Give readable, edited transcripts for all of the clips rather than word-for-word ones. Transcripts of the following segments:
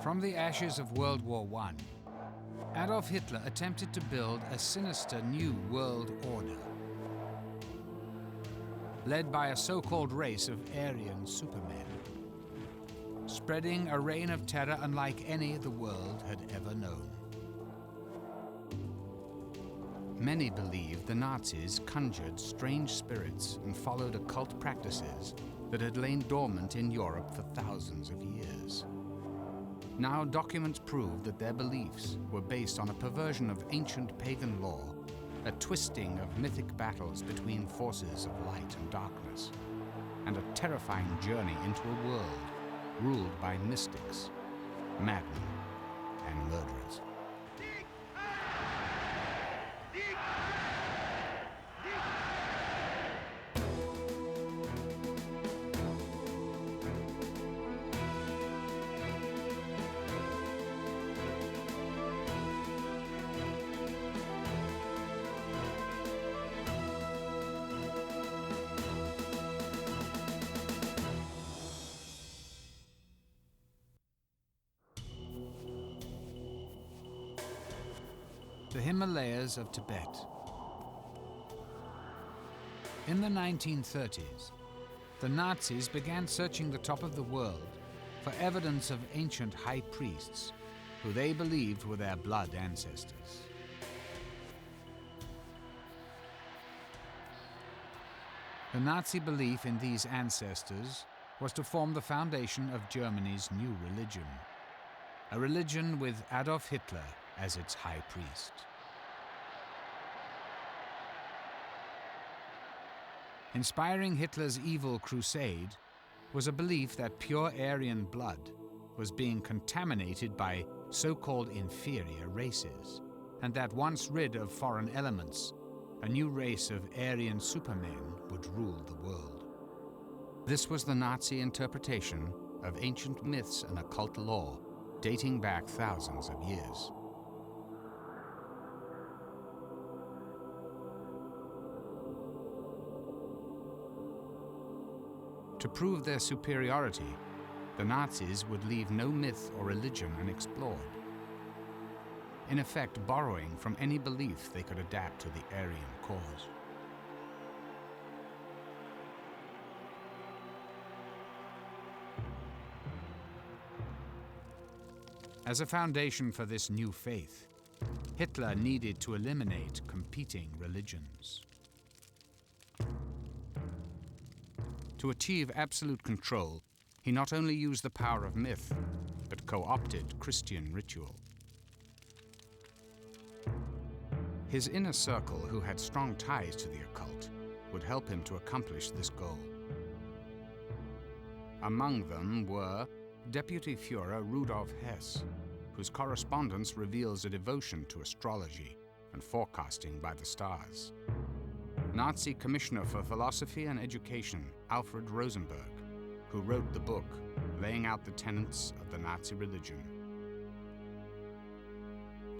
From the ashes of World War I, Adolf Hitler attempted to build a sinister new world order. Led by a so-called race of Aryan supermen, spreading a reign of terror unlike any the world had ever known. Many believed the Nazis conjured strange spirits and followed occult practices that had lain dormant in Europe for thousands of years. Now documents prove that their beliefs were based on a perversion of ancient pagan law, a twisting of mythic battles between forces of light and darkness, and a terrifying journey into a world ruled by mystics, madmen, and murderers. The Himalayas of Tibet. In the 1930s, the Nazis began searching the top of the world for evidence of ancient high priests who they believed were their blood ancestors. The Nazi belief in these ancestors was to form the foundation of Germany's new religion, a religion with Adolf Hitler as its high priest. Inspiring Hitler's evil crusade was a belief that pure Aryan blood was being contaminated by so-called inferior races, and that once rid of foreign elements, a new race of Aryan supermen would rule the world. This was the Nazi interpretation of ancient myths and occult lore dating back thousands of years. To prove their superiority, the Nazis would leave no myth or religion unexplored, in effect borrowing from any belief they could adapt to the Aryan cause. As a foundation for this new faith, Hitler needed to eliminate competing religions. To achieve absolute control, he not only used the power of myth, but co-opted Christian ritual. His inner circle, who had strong ties to the occult, would help him to accomplish this goal. Among them were Deputy Führer Rudolf Hess, whose correspondence reveals a devotion to astrology and forecasting by the stars. Nazi Commissioner for Philosophy and Education Alfred Rosenberg, who wrote the book laying out the tenets of the Nazi religion.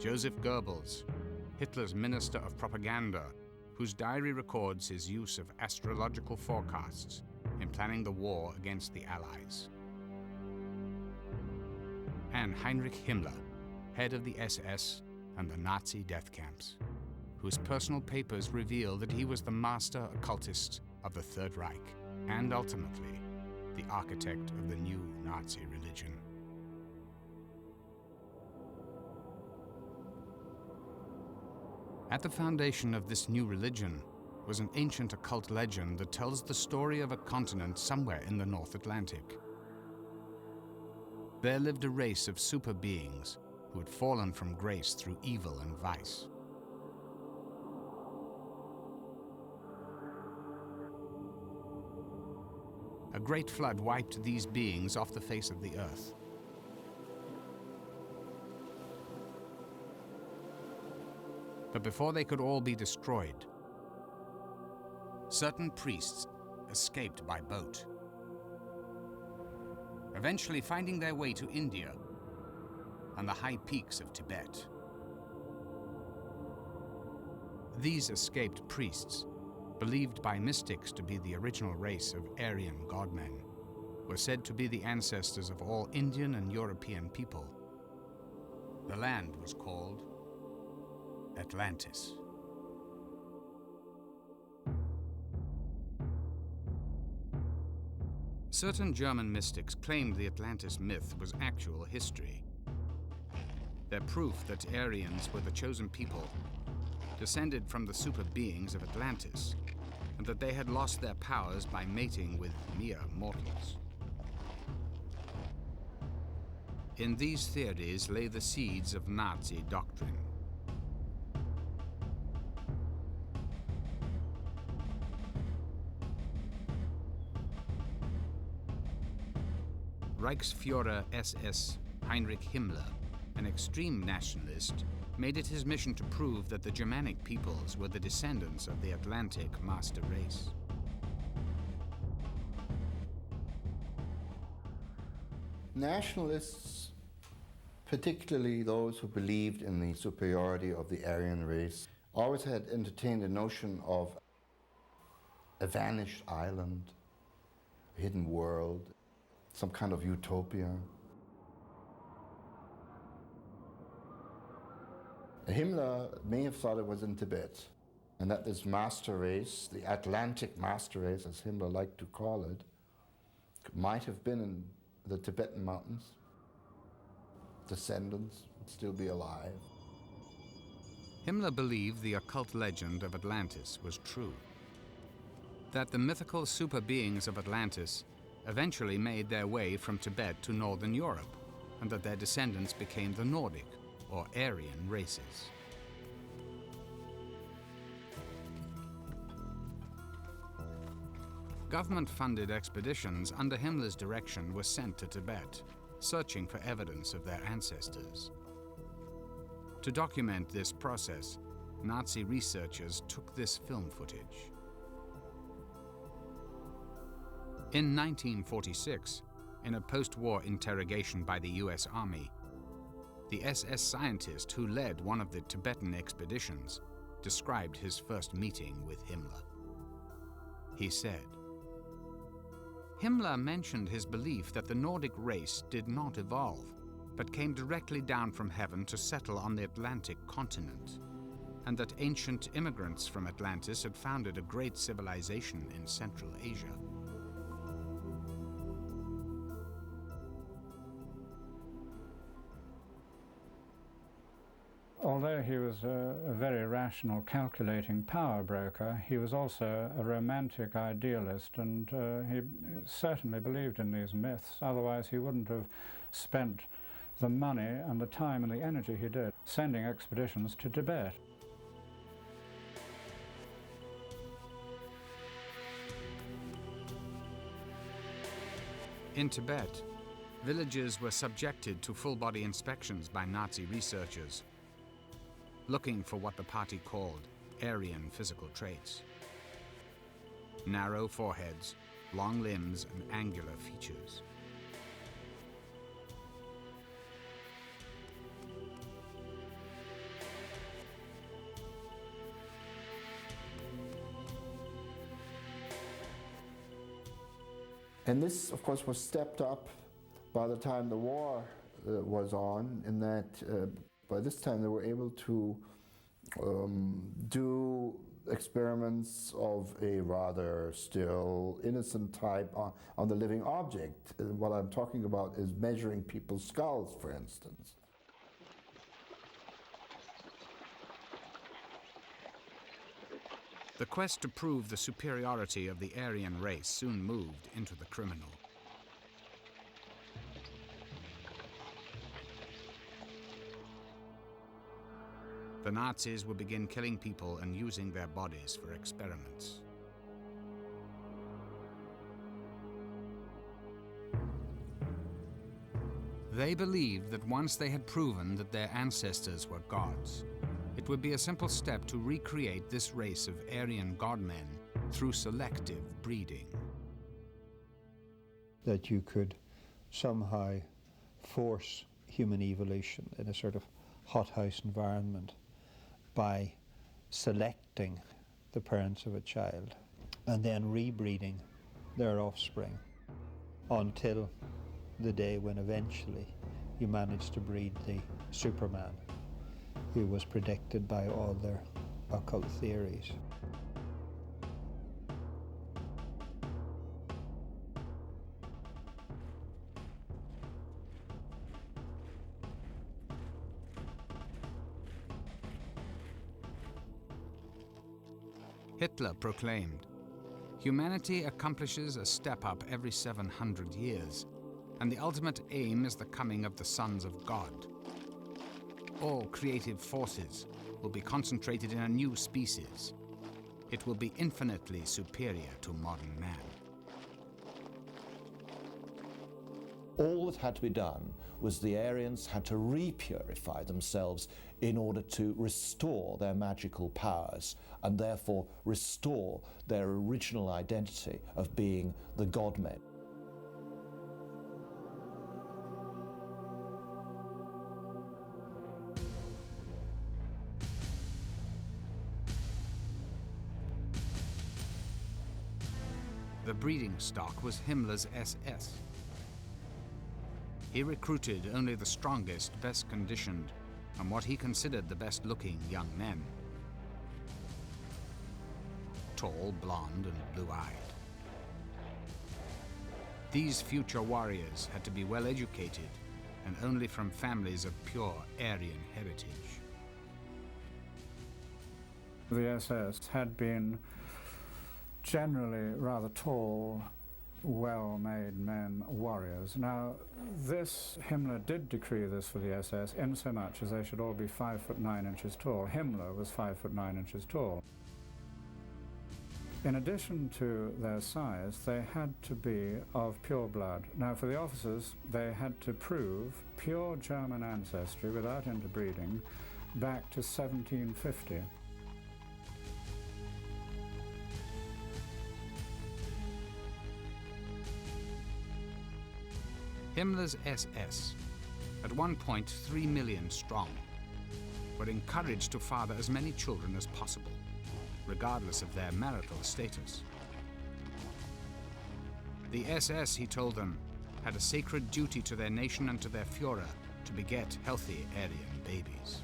Joseph Goebbels, Hitler's Minister of Propaganda, whose diary records his use of astrological forecasts in planning the war against the Allies. And Heinrich Himmler, head of the SS and the Nazi death camps, whose personal papers reveal that he was the master occultist of the Third Reich and ultimately the architect of the new Nazi religion. At the foundation of this new religion was an ancient occult legend that tells the story of a continent somewhere in the North Atlantic. There lived a race of super beings who had fallen from grace through evil and vice. A great flood wiped these beings off the face of the earth. But before they could all be destroyed, certain priests escaped by boat, eventually finding their way to India and the high peaks of Tibet. These escaped priests, believed by mystics to be the original race of Aryan godmen, were said to be the ancestors of all Indian and European people. The land was called Atlantis. Certain German mystics claimed the Atlantis myth was actual history. Their proof that Aryans were the chosen people descended from the super beings of Atlantis, and that they had lost their powers by mating with mere mortals. In these theories lay the seeds of Nazi doctrine. Reichsführer SS Heinrich Himmler, an extreme nationalist, made it his mission to prove that the Germanic peoples were the descendants of the Atlantic master race. Nationalists, particularly those who believed in the superiority of the Aryan race, always had entertained a notion of a vanished island, a hidden world, some kind of utopia. Himmler may have thought it was in Tibet, and that this master race, the Atlantic master race, as Himmler liked to call it, might have been in the Tibetan mountains. Descendants would still be alive. Himmler believed the occult legend of Atlantis was true, that the mythical super beings of Atlantis eventually made their way from Tibet to northern Europe, and that their descendants became the Nordic or Aryan races. Government-funded expeditions under Himmler's direction were sent to Tibet, searching for evidence of their ancestors. To document this process, Nazi researchers took this film footage. In 1946, in a post-war interrogation by the US Army, the SS scientist who led one of the Tibetan expeditions described his first meeting with Himmler. He said, Himmler mentioned his belief that the Nordic race did not evolve, but came directly down from heaven to settle on the Atlantic continent, and that ancient immigrants from Atlantis had founded a great civilization in Central Asia. Although he was a very rational, calculating power broker, he was also a romantic idealist, and he certainly believed in these myths. Otherwise he wouldn't have spent the money and the time and the energy he did sending expeditions to Tibet. In Tibet, villages were subjected to full-body inspections by Nazi researchers, looking for what the party called Aryan physical traits. Narrow foreheads, long limbs, and angular features. And this, of course, was stepped up by the time the war was on, in that by this time they were able to do experiments of a rather still innocent type on the living object. What I'm talking about is measuring people's skulls, for instance. The quest to prove the superiority of the Aryan race soon moved into the criminal. The Nazis would begin killing people and using their bodies for experiments. They believed that once they had proven that their ancestors were gods, it would be a simple step to recreate this race of Aryan godmen through selective breeding. That you could somehow force human evolution in a sort of hothouse environment by selecting the parents of a child and then rebreeding their offspring. until the day when eventually you managed to breed the Superman, who was predicted by all their occult theories. Hitler proclaimed, "Humanity accomplishes a step up every 700 years, and the ultimate aim is the coming of the sons of God. All creative forces will be concentrated in a new species. It will be infinitely superior to modern man." All that had to be done was the Aryans had to repurify themselves in order to restore their magical powers and therefore restore their original identity of being the God-men. The breeding stock was Himmler's SS. He recruited only the strongest, best conditioned, and what he considered the best looking young men. Tall, blonde, and blue-eyed. These future warriors had to be well educated and only from families of pure Aryan heritage. The SS had been generally rather tall, well-made men, warriors. Now, Himmler did decree this for the SS in so much as they should all be 5'9" tall. Himmler was 5'9" tall. In addition to their size, they had to be of pure blood. Now, for the officers, they had to prove pure German ancestry without interbreeding back to 1750. Himmler's SS, at one point 3 million strong, were encouraged to father as many children as possible, regardless of their marital status. The SS, he told them, had a sacred duty to their nation and to their Führer to beget healthy Aryan babies.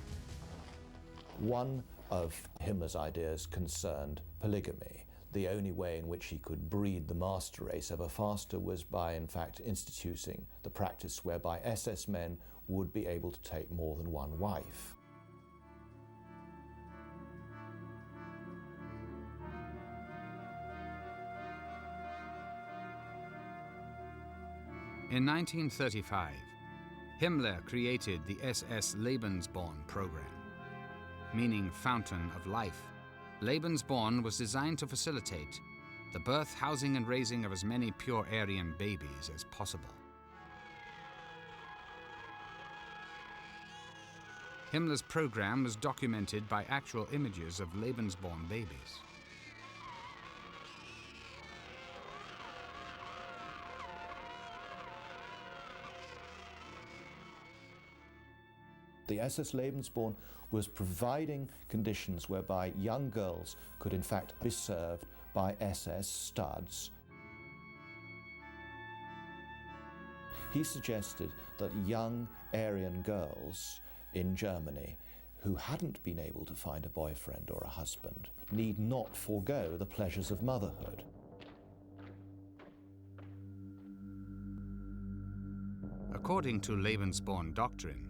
One of Himmler's ideas concerned polygamy. The only way in which he could breed the master race ever faster was by, in fact, instituting the practice whereby SS men would be able to take more than one wife. In 1935, Himmler created the SS Lebensborn program, meaning fountain of life. Lebensborn was designed to facilitate the birth, housing, and raising of as many pure Aryan babies as possible. Himmler's program was documented by actual images of Lebensborn babies. The SS Lebensborn was providing conditions whereby young girls could in fact be served by SS studs. He suggested that young Aryan girls in Germany who hadn't been able to find a boyfriend or a husband need not forego the pleasures of motherhood. According to Lebensborn doctrine,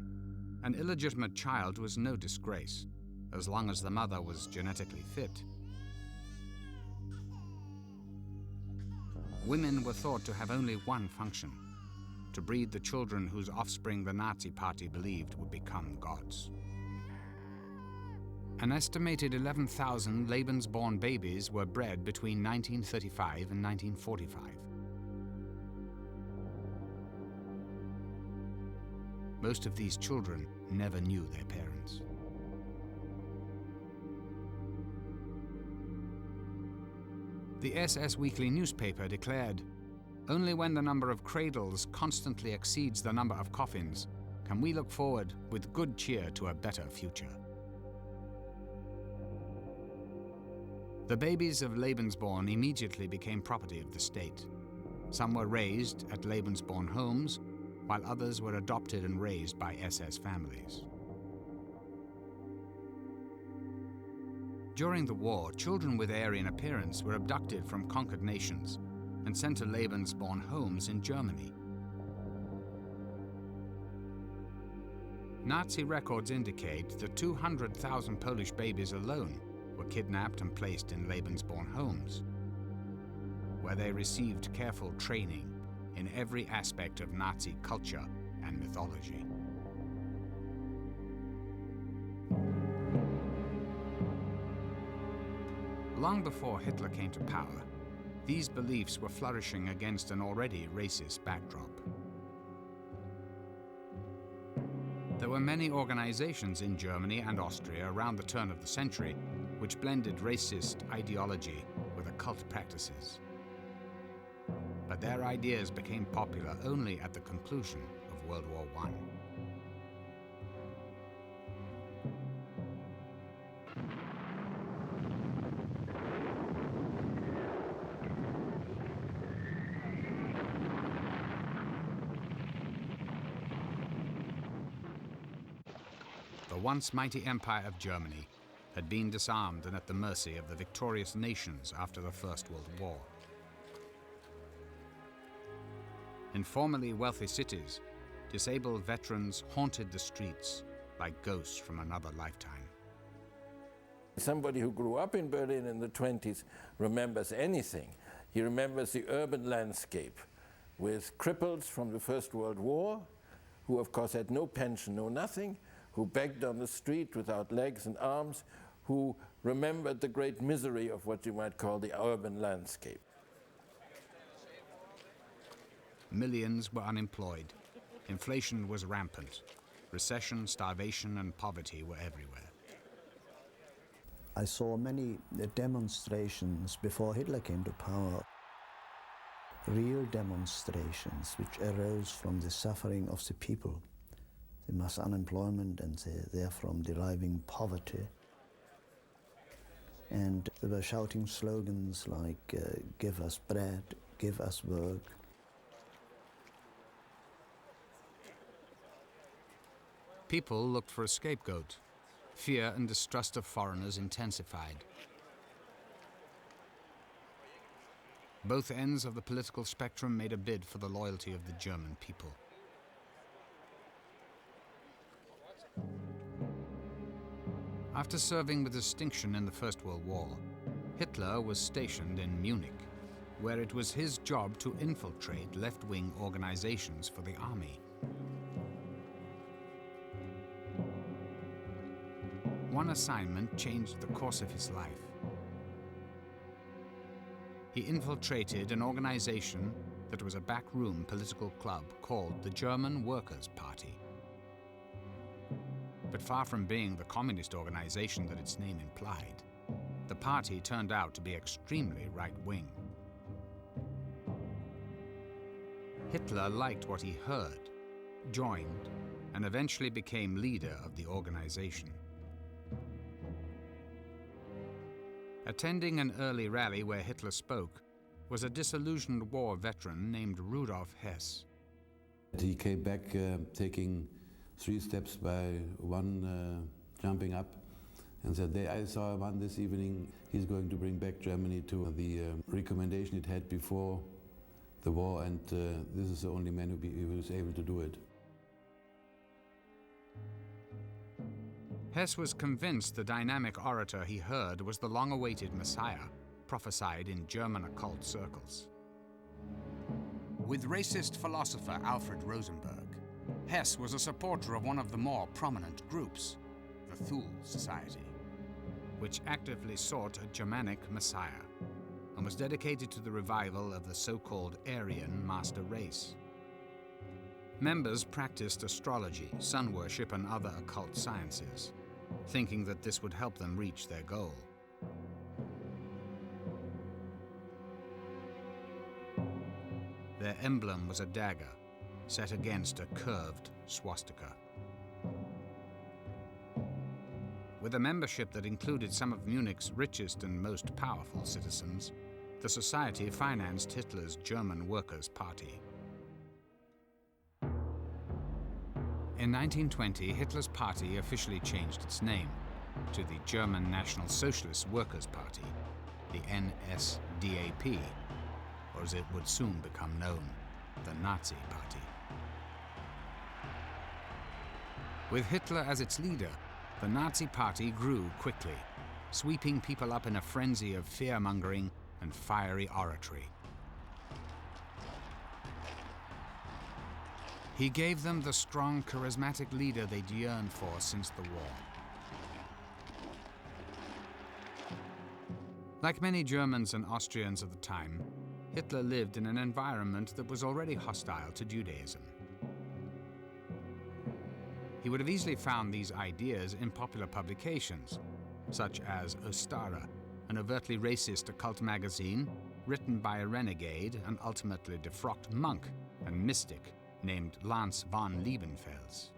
an illegitimate child was no disgrace, as long as the mother was genetically fit. Women were thought to have only one function: to breed the children whose offspring the Nazi Party believed would become gods. An estimated 11,000 Lebensborn babies were bred between 1935 and 1945. Most of these children never knew their parents. The SS Weekly newspaper declared, "Only when the number of cradles constantly exceeds the number of coffins can we look forward with good cheer to a better future." The babies of Lebensborn immediately became property of the state. Some were raised at Lebensborn homes, while others were adopted and raised by SS families. During the war, children with Aryan appearance were abducted from conquered nations and sent to Lebensborn homes in Germany. Nazi records indicate that 200,000 Polish babies alone were kidnapped and placed in Lebensborn homes, where they received careful training in every aspect of Nazi culture and mythology. Long before Hitler came to power, these beliefs were flourishing against an already racist backdrop. There were many organizations in Germany and Austria around the turn of the century which blended racist ideology with occult practices. But their ideas became popular only at the conclusion of World War I. The once mighty empire of Germany had been disarmed and at the mercy of the victorious nations after the First World War. In formerly wealthy cities, disabled veterans haunted the streets like ghosts from another lifetime. Somebody who grew up in Berlin in the 20s remembers anything. He remembers the urban landscape with cripples from the First World War, who of course had no pension, no nothing, who begged on the street without legs and arms, who remembered the great misery of what you might call the urban landscape. Millions were unemployed. Inflation was rampant. Recession, starvation, and poverty were everywhere. I saw many demonstrations before Hitler came to power. Real demonstrations which arose from the suffering of the people, the mass unemployment and therefrom deriving poverty. And they were shouting slogans like, give us bread, give us work. People looked for a scapegoat. Fear and distrust of foreigners intensified. Both ends of the political spectrum made a bid for the loyalty of the German people. After serving with distinction in the First World War, Hitler was stationed in Munich, where it was his job to infiltrate left-wing organizations for the army. One assignment changed the course of his life. He infiltrated an organization that was a backroom political club called the German Workers' Party. But far from being the communist organization that its name implied, the party turned out to be extremely right-wing. Hitler liked what he heard, joined, and eventually became leader of the organization. Attending an early rally where Hitler spoke was a disillusioned war veteran named Rudolf Hess. He came back taking 3 steps by one jumping up and said, I saw one this evening, he's going to bring back Germany to the recommendation it had before the war, and this is the only man who was able to do it. Hess was convinced the dynamic orator he heard was the long-awaited Messiah, prophesied in German occult circles. With racist philosopher Alfred Rosenberg, Hess was a supporter of one of the more prominent groups, the Thule Society, which actively sought a Germanic Messiah and was dedicated to the revival of the so-called Aryan master race. Members practiced astrology, sun worship, and other occult sciences, thinking that this would help them reach their goal. Their emblem was a dagger set against a curved swastika. With a membership that included some of Munich's richest and most powerful citizens, the society financed Hitler's German Workers' Party. In 1920, Hitler's party officially changed its name to the German National Socialist Workers' Party, the NSDAP, or as it would soon become known, the Nazi Party. With Hitler as its leader, the Nazi Party grew quickly, sweeping people up in a frenzy of fear-mongering and fiery oratory. He gave them the strong, charismatic leader they'd yearned for since the war. Like many Germans and Austrians of the time, Hitler lived in an environment that was already hostile to Judaism. He would have easily found these ideas in popular publications, such as Ostara, an overtly racist occult magazine written by a renegade and ultimately defrocked monk and mystic named Lance von Liebenfels.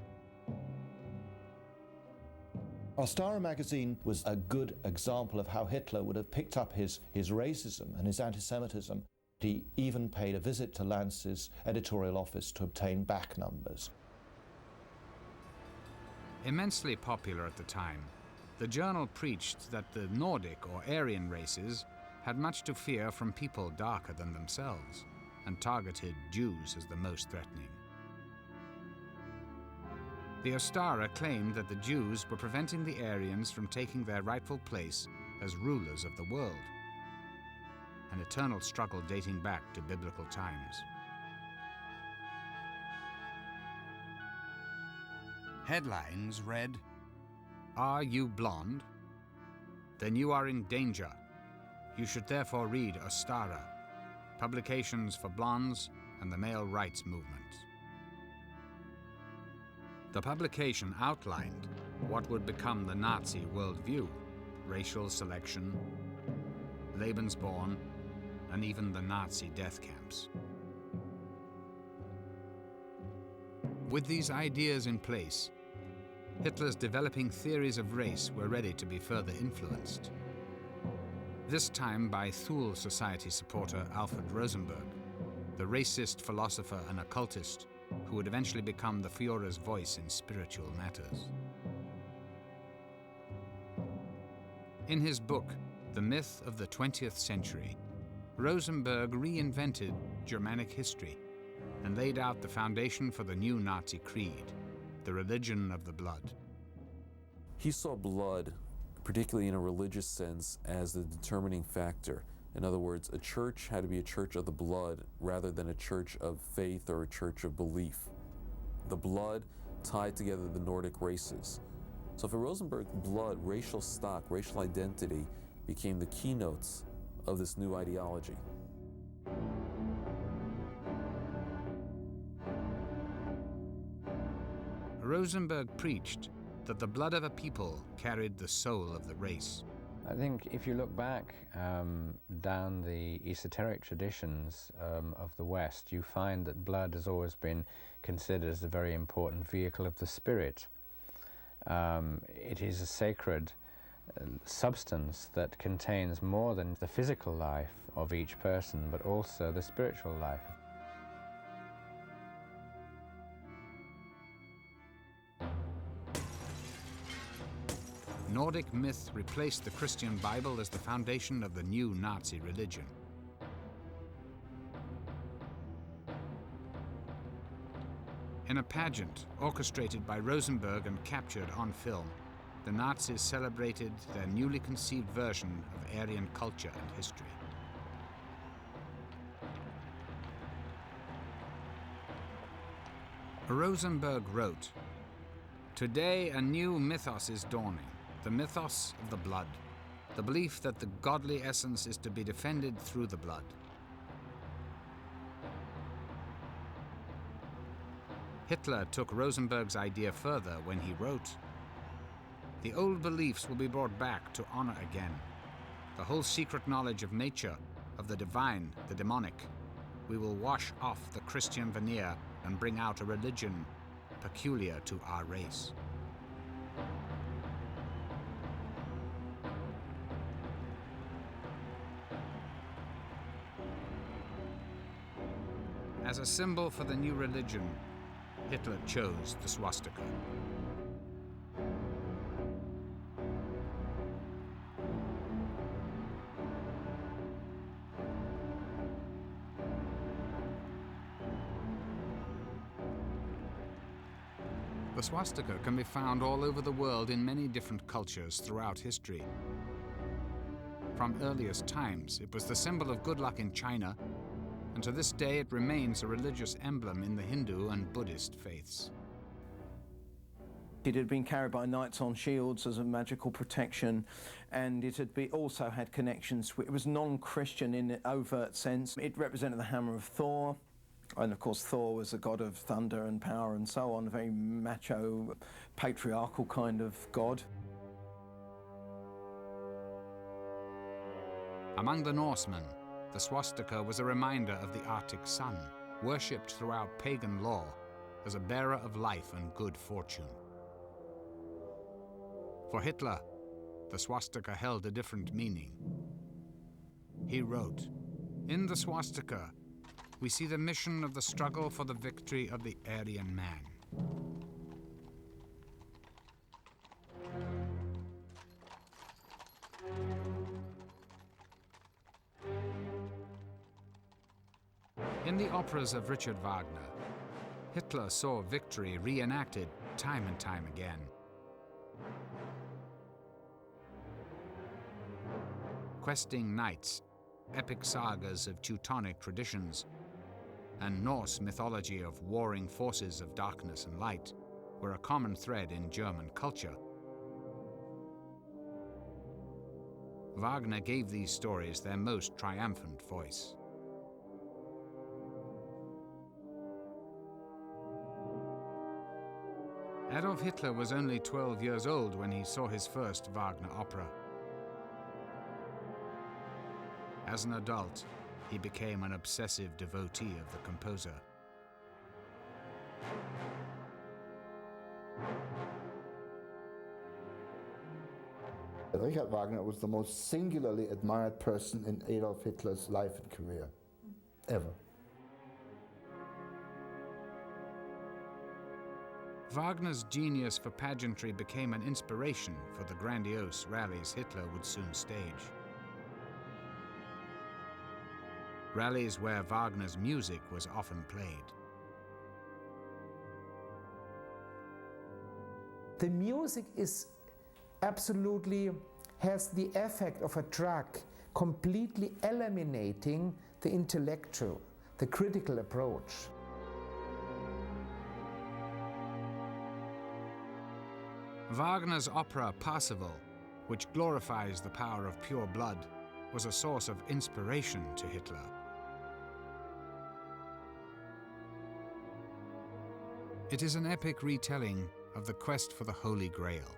Ostara magazine was a good example of how Hitler would have picked up his racism and his anti-Semitism. He even paid a visit to Lance's editorial office to obtain back numbers. Immensely popular at the time, the journal preached that the Nordic or Aryan races had much to fear from people darker than themselves, and targeted Jews as the most threatening. The Ostara claimed that the Jews were preventing the Aryans from taking their rightful place as rulers of the world, an eternal struggle dating back to biblical times. Headlines read, "Are you blonde? Then you are in danger. You should therefore read Ostara, Publications for Blondes and the Male Rights Movement." The publication outlined what would become the Nazi worldview: racial selection, Lebensborn, and even the Nazi death camps. With these ideas in place, Hitler's developing theories of race were ready to be further influenced. This time by Thule Society supporter Alfred Rosenberg, the racist philosopher and occultist who would eventually become the Führer's voice in spiritual matters. In his book, The Myth of the 20th Century, Rosenberg reinvented Germanic history and laid out the foundation for the new Nazi creed, the religion of the blood. He saw blood, particularly in a religious sense, as the determining factor. In other words, a church had to be a church of the blood rather than a church of faith or a church of belief. The blood tied together the Nordic races. So for Rosenberg, blood, racial stock, racial identity became the keynotes of this new ideology. Rosenberg preached that the blood of a people carried the soul of the race. I think if you look back down the esoteric traditions of the West, you find that blood has always been considered as a very important vehicle of the spirit. It is a sacred substance that contains more than the physical life of each person, but also the spiritual life. Nordic myth replaced the Christian Bible as the foundation of the new Nazi religion. In a pageant orchestrated by Rosenberg and captured on film, the Nazis celebrated their newly conceived version of Aryan culture and history. Rosenberg wrote, "Today a new mythos is dawning. The mythos of the blood, the belief that the godly essence is to be defended through the blood." Hitler took Rosenberg's idea further when he wrote, "The old beliefs will be brought back to honor again. The whole secret knowledge of nature, of the divine, the demonic. We will wash off the Christian veneer and bring out a religion peculiar to our race." As a symbol for the new religion, Hitler chose the swastika. The swastika can be found all over the world in many different cultures throughout history. From earliest times, it was the symbol of good luck in China, and to this day it remains a religious emblem in the Hindu and Buddhist faiths. It had been carried by knights on shields as a magical protection, and it had also had connections. It was non-Christian in an overt sense. It represented the hammer of Thor, and of course Thor was a god of thunder and power and so on, a very macho, patriarchal kind of god. Among the Norsemen, the swastika was a reminder of the Arctic sun, worshipped throughout pagan law as a bearer of life and good fortune. For Hitler, the swastika held a different meaning. He wrote, "In the swastika, we see the mission of the struggle for the victory of the Aryan man." In the operas of Richard Wagner, Hitler saw victory reenacted time and time again. Questing knights, epic sagas of Teutonic traditions, and Norse mythology of warring forces of darkness and light were a common thread in German culture. Wagner gave these stories their most triumphant voice. Adolf Hitler was only 12 years old when he saw his first Wagner opera. As an adult, he became an obsessive devotee of the composer. Richard Wagner was the most singularly admired person in Adolf Hitler's life and career, ever. Wagner's genius for pageantry became an inspiration for the grandiose rallies Hitler would soon stage. Rallies where Wagner's music was often played. The music absolutely has the effect of a drug, completely eliminating the intellectual, the critical approach. Wagner's opera Parsifal, which glorifies the power of pure blood, was a source of inspiration to Hitler. It is an epic retelling of the quest for the Holy Grail.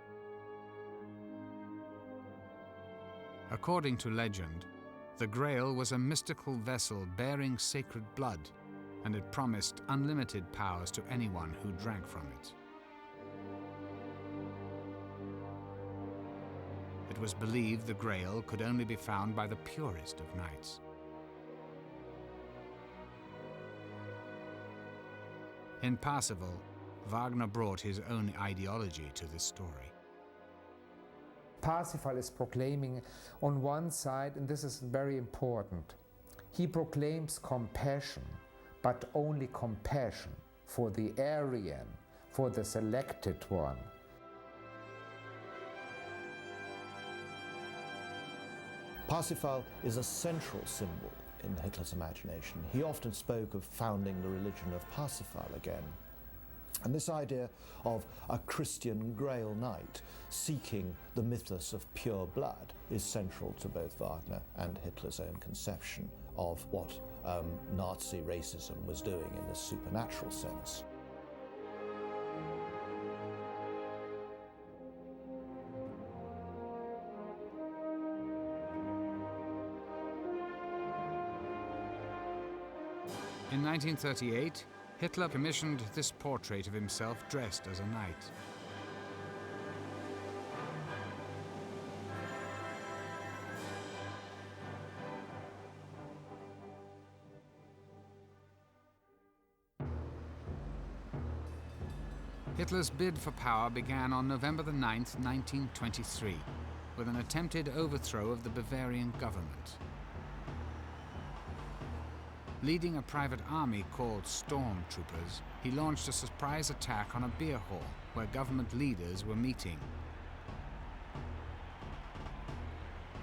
According to legend, the Grail was a mystical vessel bearing sacred blood, and it promised unlimited powers to anyone who drank from it. It was believed the Grail could only be found by the purest of knights. In Parsifal, Wagner brought his own ideology to this story. Parsifal is proclaiming on one side, and this is very important, he proclaims compassion, but only compassion for the Aryan, for the selected one. Parsifal is a central symbol in Hitler's imagination. He often spoke of founding the religion of Parsifal again. And this idea of a Christian Grail Knight seeking the mythos of pure blood is central to both Wagner and Hitler's own conception of what Nazi racism was doing in this supernatural sense. In 1938, Hitler commissioned this portrait of himself dressed as a knight. Hitler's bid for power began on November the 9th, 1923, with an attempted overthrow of the Bavarian government. Leading a private army called Stormtroopers, he launched a surprise attack on a beer hall where government leaders were meeting.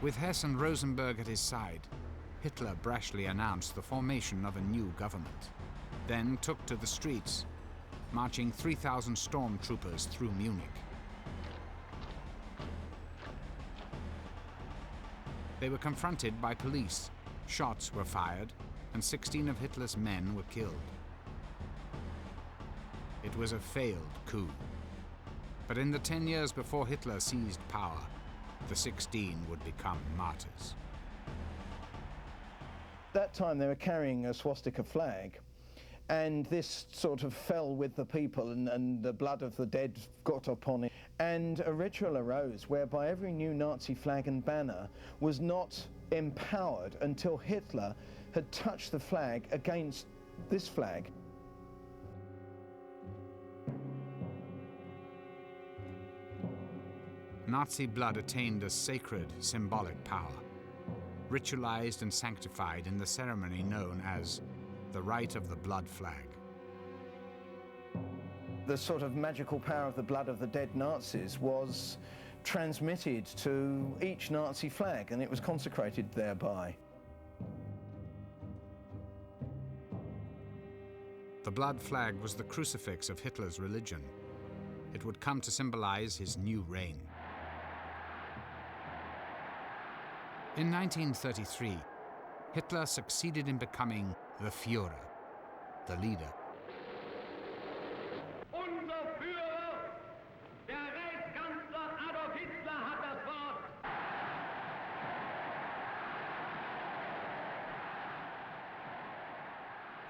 With Hess and Rosenberg at his side, Hitler brashly announced the formation of a new government, then took to the streets, marching 3,000 stormtroopers through Munich. They were confronted by police, shots were fired, and 16 of Hitler's men were killed. It was a failed coup. But in the 10 years before Hitler seized power, the 16 would become martyrs. That time they were carrying a swastika flag, and this sort of fell with the people, and the blood of the dead got upon it. And a ritual arose whereby every new Nazi flag and banner was not empowered until Hitler had touched the flag against this flag. Nazi blood attained a sacred, symbolic power, ritualized and sanctified in the ceremony known as the Rite of the Blood Flag. The sort of magical power of the blood of the dead Nazis was transmitted to each Nazi flag, and it was consecrated thereby. The blood flag was the crucifix of Hitler's religion. It would come to symbolize his new reign. In 1933, Hitler succeeded in becoming the Führer, the leader. Unser Führer, der Reichskanzler Adolf Hitler, hat das Wort.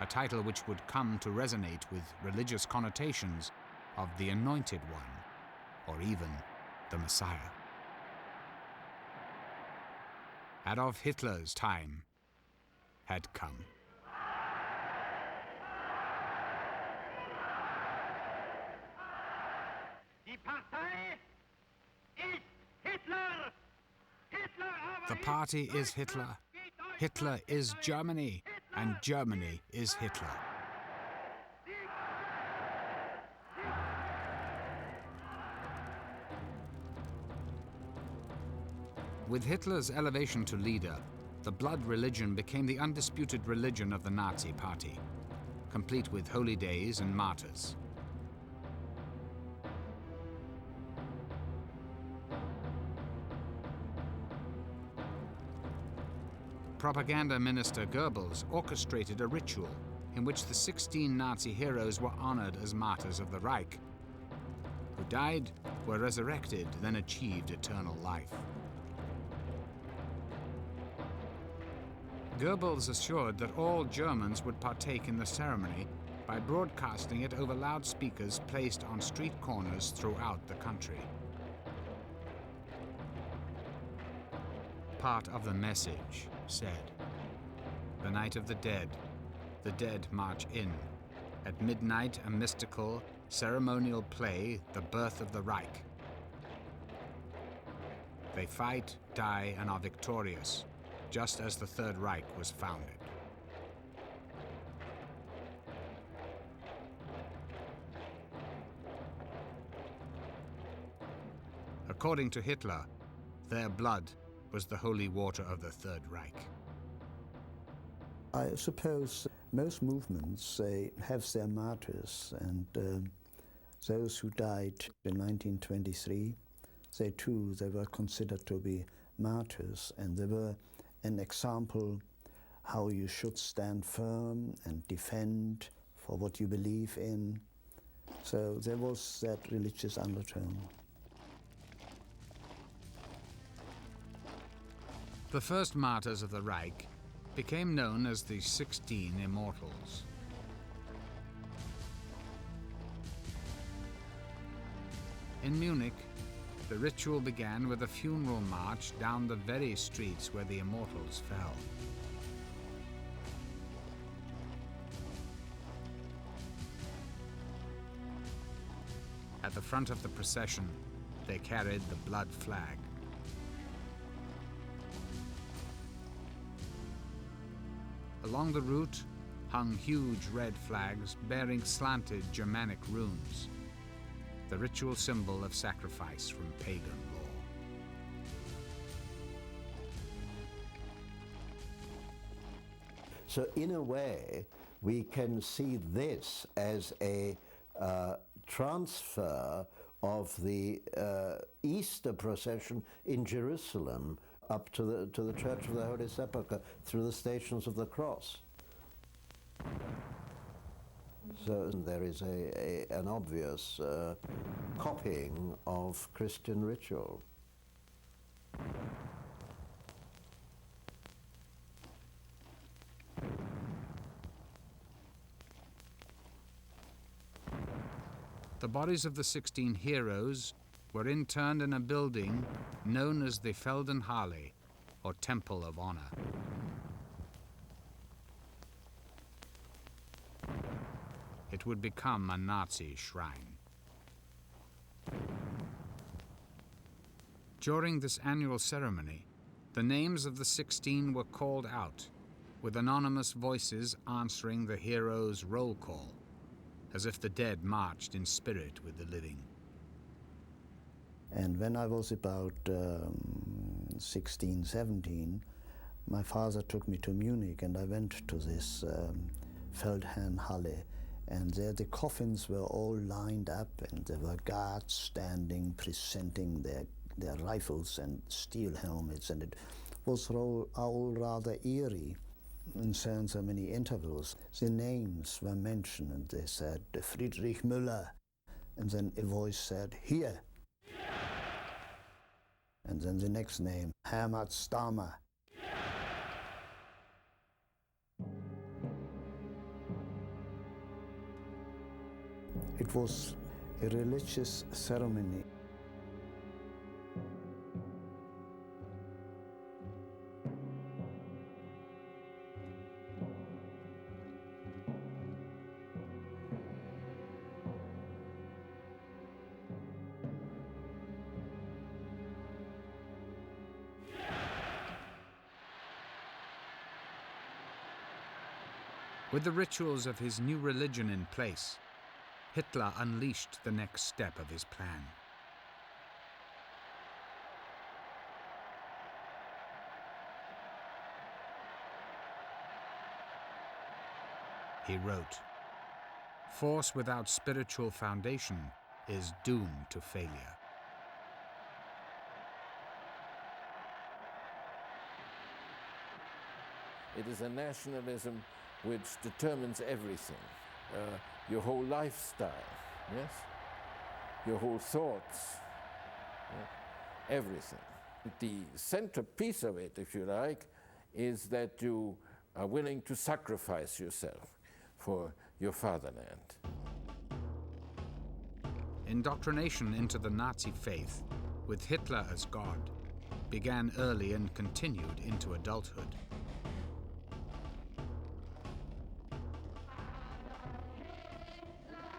A title which would come to resonate with religious connotations of the Anointed One, or even the Messiah. Adolf Hitler's time had come. Die Partei ist Hitler. The party is Hitler. Hitler is Germany, and Germany is Hitler. With Hitler's elevation to leader, the blood religion became the undisputed religion of the Nazi Party, complete with holy days and martyrs. Propaganda Minister Goebbels orchestrated a ritual in which the 16 Nazi heroes were honored as martyrs of the Reich, who died, were resurrected, then achieved eternal life. Goebbels assured that all Germans would partake in the ceremony by broadcasting it over loudspeakers placed on street corners throughout the country. Part of the message said, "The night of the dead march in. At midnight, a mystical, ceremonial play, the birth of the Reich. They fight, die, and are victorious, just as the Third Reich was founded." According to Hitler, their blood was the holy water of the Third Reich. I suppose most movements, they have their martyrs, and those who died in 1923, they were considered to be martyrs, and they were an example how you should stand firm and defend for what you believe in. So there was that religious undertone. The first martyrs of the Reich became known as the 16 Immortals. In Munich, the ritual began with a funeral march down the very streets where the Immortals fell. At the front of the procession, they carried the blood flag. Along the route hung huge red flags bearing slanted Germanic runes, the ritual symbol of sacrifice from pagan law. So in a way, we can see this as a transfer of the Easter procession in Jerusalem up to the Church of the Holy Sepulchre through the Stations of the Cross. So there is an obvious copying of Christian ritual. The bodies of the 16 heroes were interned in a building known as the Feldenhalle, or Temple of Honor. It would become a Nazi shrine. During this annual ceremony, the names of the 16 were called out, with anonymous voices answering the heroes' roll call, as if the dead marched in spirit with the living. And when I was about 16, 17, my father took me to Munich, and I went to this Feldherrnhalle, and there the coffins were all lined up, and there were guards standing, presenting their rifles and steel helmets, and it was all rather eerie. In so many intervals, the names were mentioned, and they said, Friedrich Müller, and then a voice said, here. And then the next name, Hermann Stammer. It was a religious ceremony. With the rituals of his new religion in place, Hitler unleashed the next step of his plan. He wrote, "Force without spiritual foundation is doomed to failure." It is a nationalism which determines everything. Your whole lifestyle, yes? Your whole thoughts, everything. The centerpiece of it, if you like, is that you are willing to sacrifice yourself for your fatherland. Indoctrination into the Nazi faith, with Hitler as God, began early and continued into adulthood.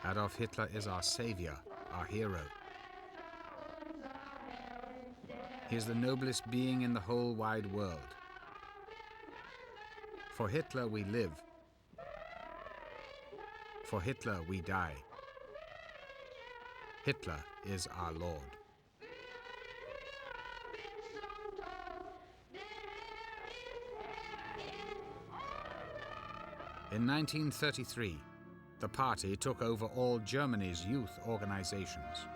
Adolf Hitler is our savior, our hero. He is the noblest being in the whole wide world. For Hitler we live. For Hitler we die. Hitler is our Lord. In 1933, the party took over all Germany's youth organizations.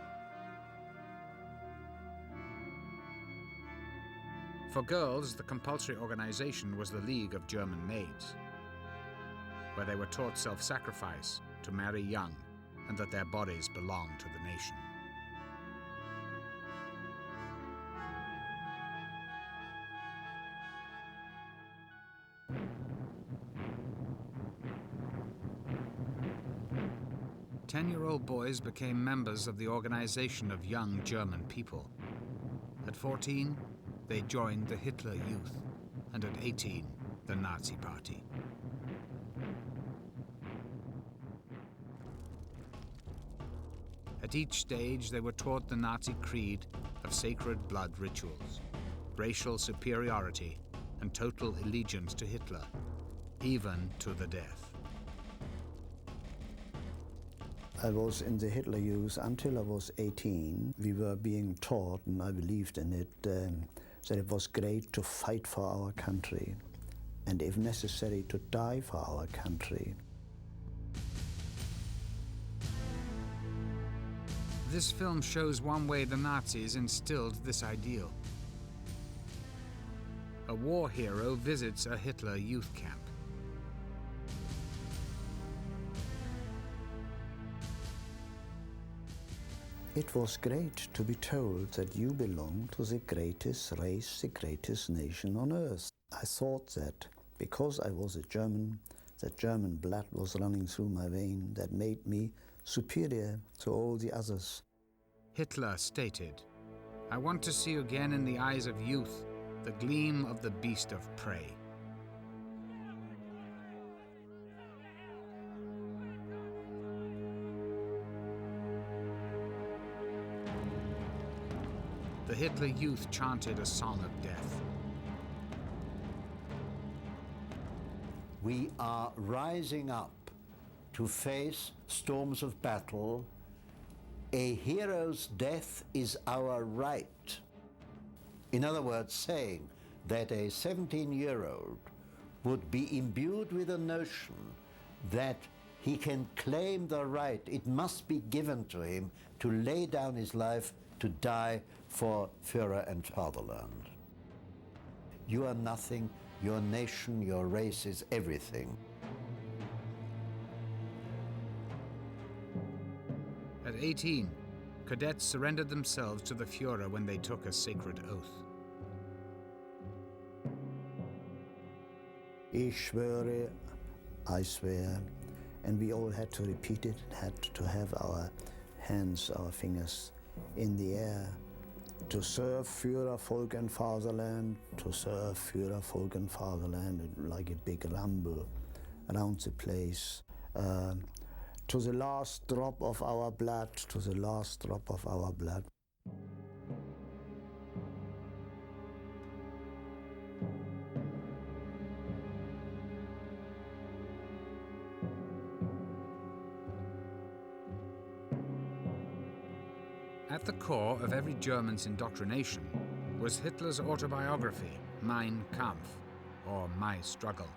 For girls, the compulsory organization was the League of German Maids, where they were taught self-sacrifice, to marry young, and that their bodies belonged to the nation. Ten-year-old boys became members of the Organization of Young German People. At 14, they joined the Hitler Youth, and at 18, the Nazi Party. At each stage, they were taught the Nazi creed of sacred blood rituals, racial superiority, and total allegiance to Hitler, even to the death. I was in the Hitler Youth until I was 18. We were being taught, and I believed in it, that it was great to fight for our country, and if necessary, to die for our country. This film shows one way the Nazis instilled this ideal. A war hero visits a Hitler youth camp. It was great to be told that you belong to the greatest race, the greatest nation on earth. I thought that because I was a German, that German blood was running through my vein, that made me superior to all the others. Hitler stated, "I want to see again in the eyes of youth the gleam of the beast of prey." The Hitler Youth chanted a song of death. We are rising up to face storms of battle. A hero's death is our right. In other words, saying that a 17-year-old would be imbued with a notion that he can claim the right, it must be given to him to lay down his life to die for Führer and fatherland. You are nothing, your nation, your race is everything. At 18, cadets surrendered themselves to the Führer when they took a sacred oath. Ich schwöre, I swear, and we all had to repeat it, had to have our hands, our fingers in the air, to serve Führer, Volk and Fatherland, to serve Führer, Volk and Fatherland, like a big rumble around the place. To the last drop of our blood, to the last drop of our blood. At the core of every German's indoctrination was Hitler's autobiography, Mein Kampf, or My Struggle.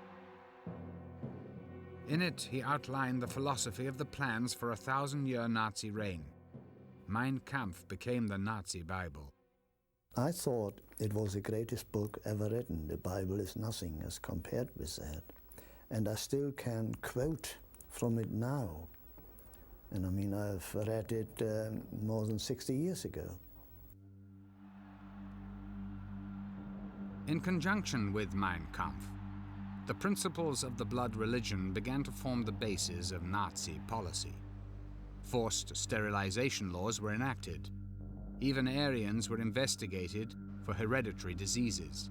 In it, he outlined the philosophy of the plans for a 1,000-year Nazi reign. Mein Kampf became the Nazi Bible. I thought it was the greatest book ever written. The Bible is nothing as compared with that. And I still can quote from it now. And I mean, I've read it more than 60 years ago. In conjunction with Mein Kampf, the principles of the blood religion began to form the basis of Nazi policy. Forced sterilization laws were enacted. Even Aryans were investigated for hereditary diseases.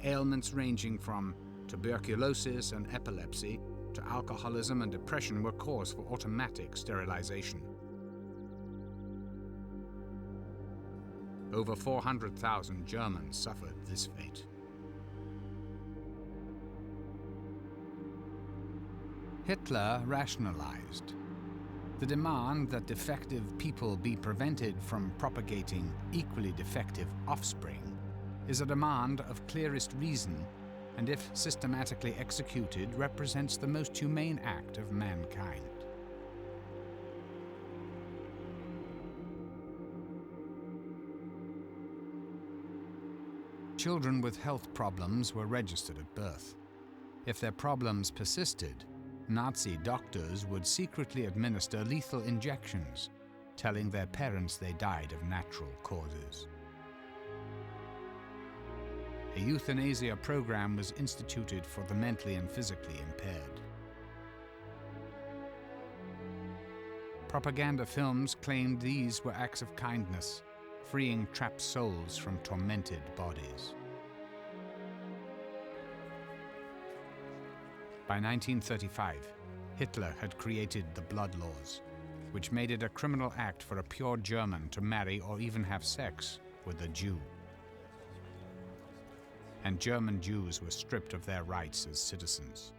Ailments ranging from tuberculosis and epilepsy to alcoholism and depression were cause for automatic sterilization. Over 400,000 Germans suffered this fate. Hitler rationalized. The demand that defective people be prevented from propagating equally defective offspring is a demand of clearest reason, and if systematically executed, represents the most humane act of mankind. Children with health problems were registered at birth. If their problems persisted, Nazi doctors would secretly administer lethal injections, telling their parents they died of natural causes. A euthanasia program was instituted for the mentally and physically impaired. Propaganda films claimed these were acts of kindness, freeing trapped souls from tormented bodies. By 1935, Hitler had created the blood laws, which made it a criminal act for a pure German to marry or even have sex with a Jew. And German Jews were stripped of their rights as citizens.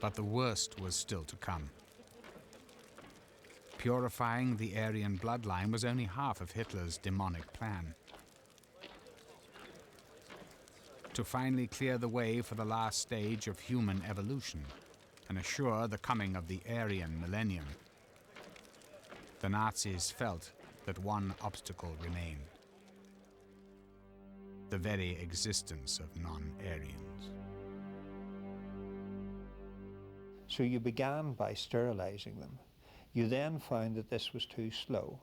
But the worst was still to come. Purifying the Aryan bloodline was only half of Hitler's demonic plan. To finally clear the way for the last stage of human evolution and assure the coming of the Aryan millennium, the Nazis felt that one obstacle remained: the very existence of non-Aryans. So you began by sterilizing them. You then found that this was too slow,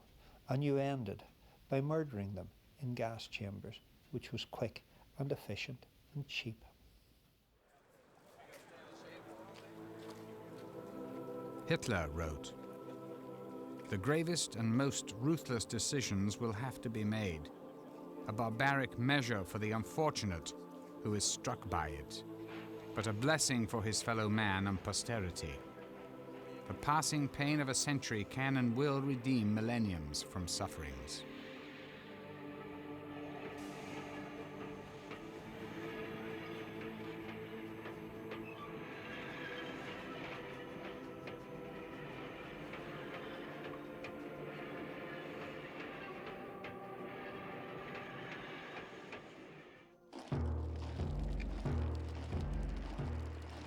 and you ended by murdering them in gas chambers, which was quick and efficient and cheap. Hitler wrote, "The gravest and most ruthless decisions will have to be made, a barbaric measure for the unfortunate who is struck by it, but a blessing for his fellow man and posterity. The passing pain of a century can and will redeem millenniums from sufferings."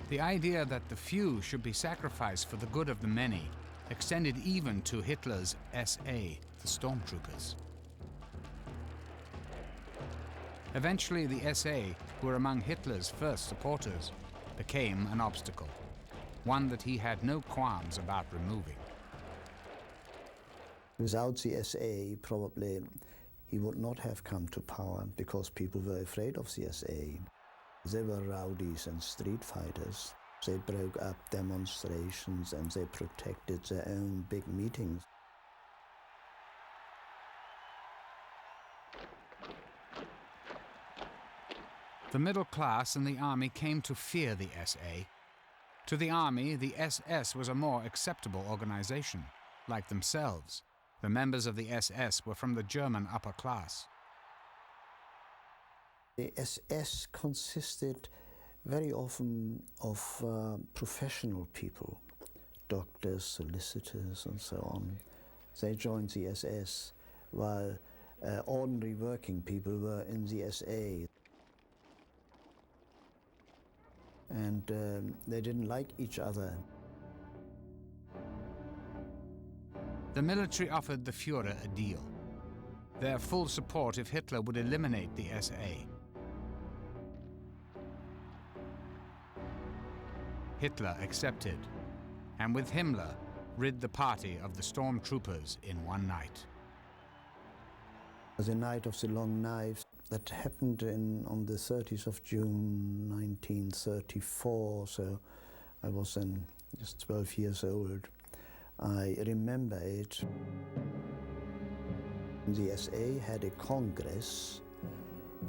The idea that the few should be sacrificed for the good of the many extended even to Hitler's SA, the stormtroopers. Eventually, the SA, who were among Hitler's first supporters, became an obstacle, one that he had no qualms about removing. Without the SA, probably he would not have come to power, because people were afraid of the SA. They were rowdies and street fighters. They broke up demonstrations and they protected their own big meetings. The middle class and the army came to fear the SA. To the army, the SS was a more acceptable organization. Like themselves, the members of the SS were from the German upper class. The SS consisted very often of professional people, doctors, solicitors, and so on. They joined the SS, while ordinary working people were in the SA. And they didn't like each other. The military offered the Führer a deal: their full support if Hitler would eliminate the SA. Hitler accepted, and with Himmler, rid the party of the stormtroopers in one night. The night of the long knives, that happened on the 30th of June 1934, so I was then just 12 years old. I remember it. The SA had a congress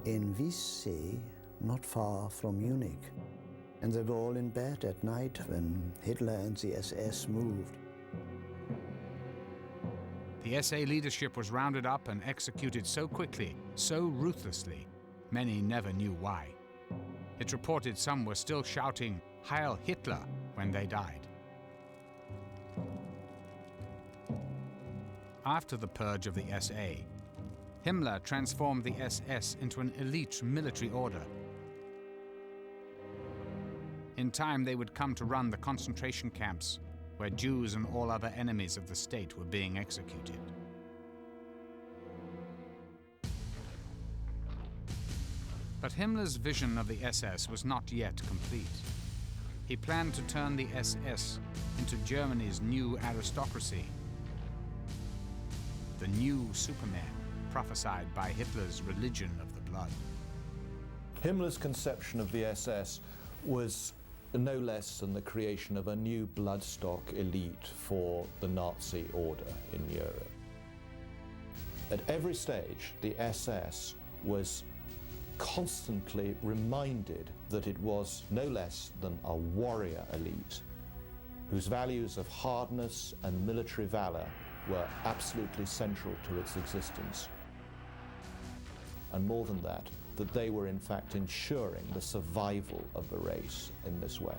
in Wiessee, not far from Munich. And they were all in bed at night when Hitler and the SS moved. The SA leadership was rounded up and executed so quickly, so ruthlessly, many never knew why. It's reported some were still shouting "Heil Hitler" when they died. After the purge of the SA, Himmler transformed the SS into an elite military order. In time, they would come to run the concentration camps where Jews and all other enemies of the state were being executed. But Himmler's vision of the SS was not yet complete. He planned to turn the SS into Germany's new aristocracy, the new Superman prophesied by Hitler's religion of the blood. Himmler's conception of the SS was no less than the creation of a new bloodstock elite for the Nazi order in Europe. At every stage, the SS was constantly reminded that it was no less than a warrior elite whose values of hardness and military valor were absolutely central to its existence. And more than that they were in fact ensuring the survival of the race in this way.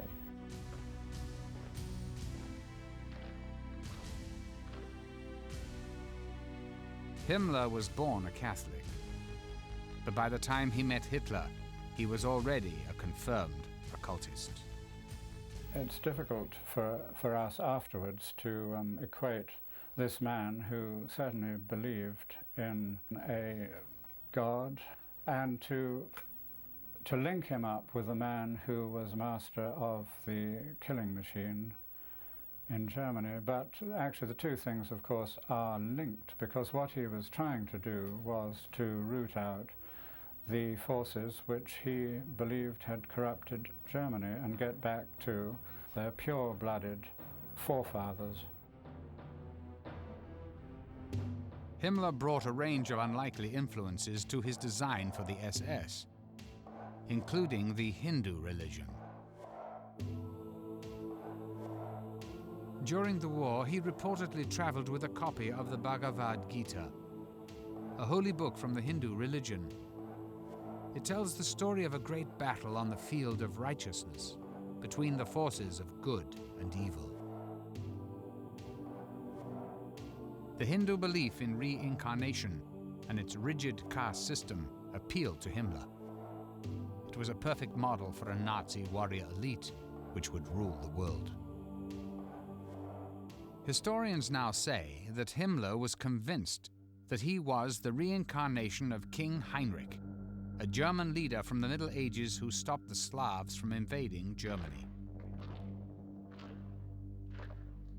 Himmler was born a Catholic, but by the time he met Hitler, he was already a confirmed occultist. It's difficult for us afterwards to equate this man, who certainly believed in a God, and to link him up with a man who was master of the killing machine in Germany. But actually the two things, of course, are linked, because what he was trying to do was to root out the forces which he believed had corrupted Germany and get back to their pure-blooded forefathers. Himmler brought a range of unlikely influences to his design for the SS, including the Hindu religion. During the war, he reportedly traveled with a copy of the Bhagavad Gita, a holy book from the Hindu religion. It tells the story of a great battle on the field of righteousness between the forces of good and evil. The Hindu belief in reincarnation and its rigid caste system appealed to Himmler. It was a perfect model for a Nazi warrior elite which would rule the world. Historians now say that Himmler was convinced that he was the reincarnation of King Heinrich, a German leader from the Middle Ages who stopped the Slavs from invading Germany.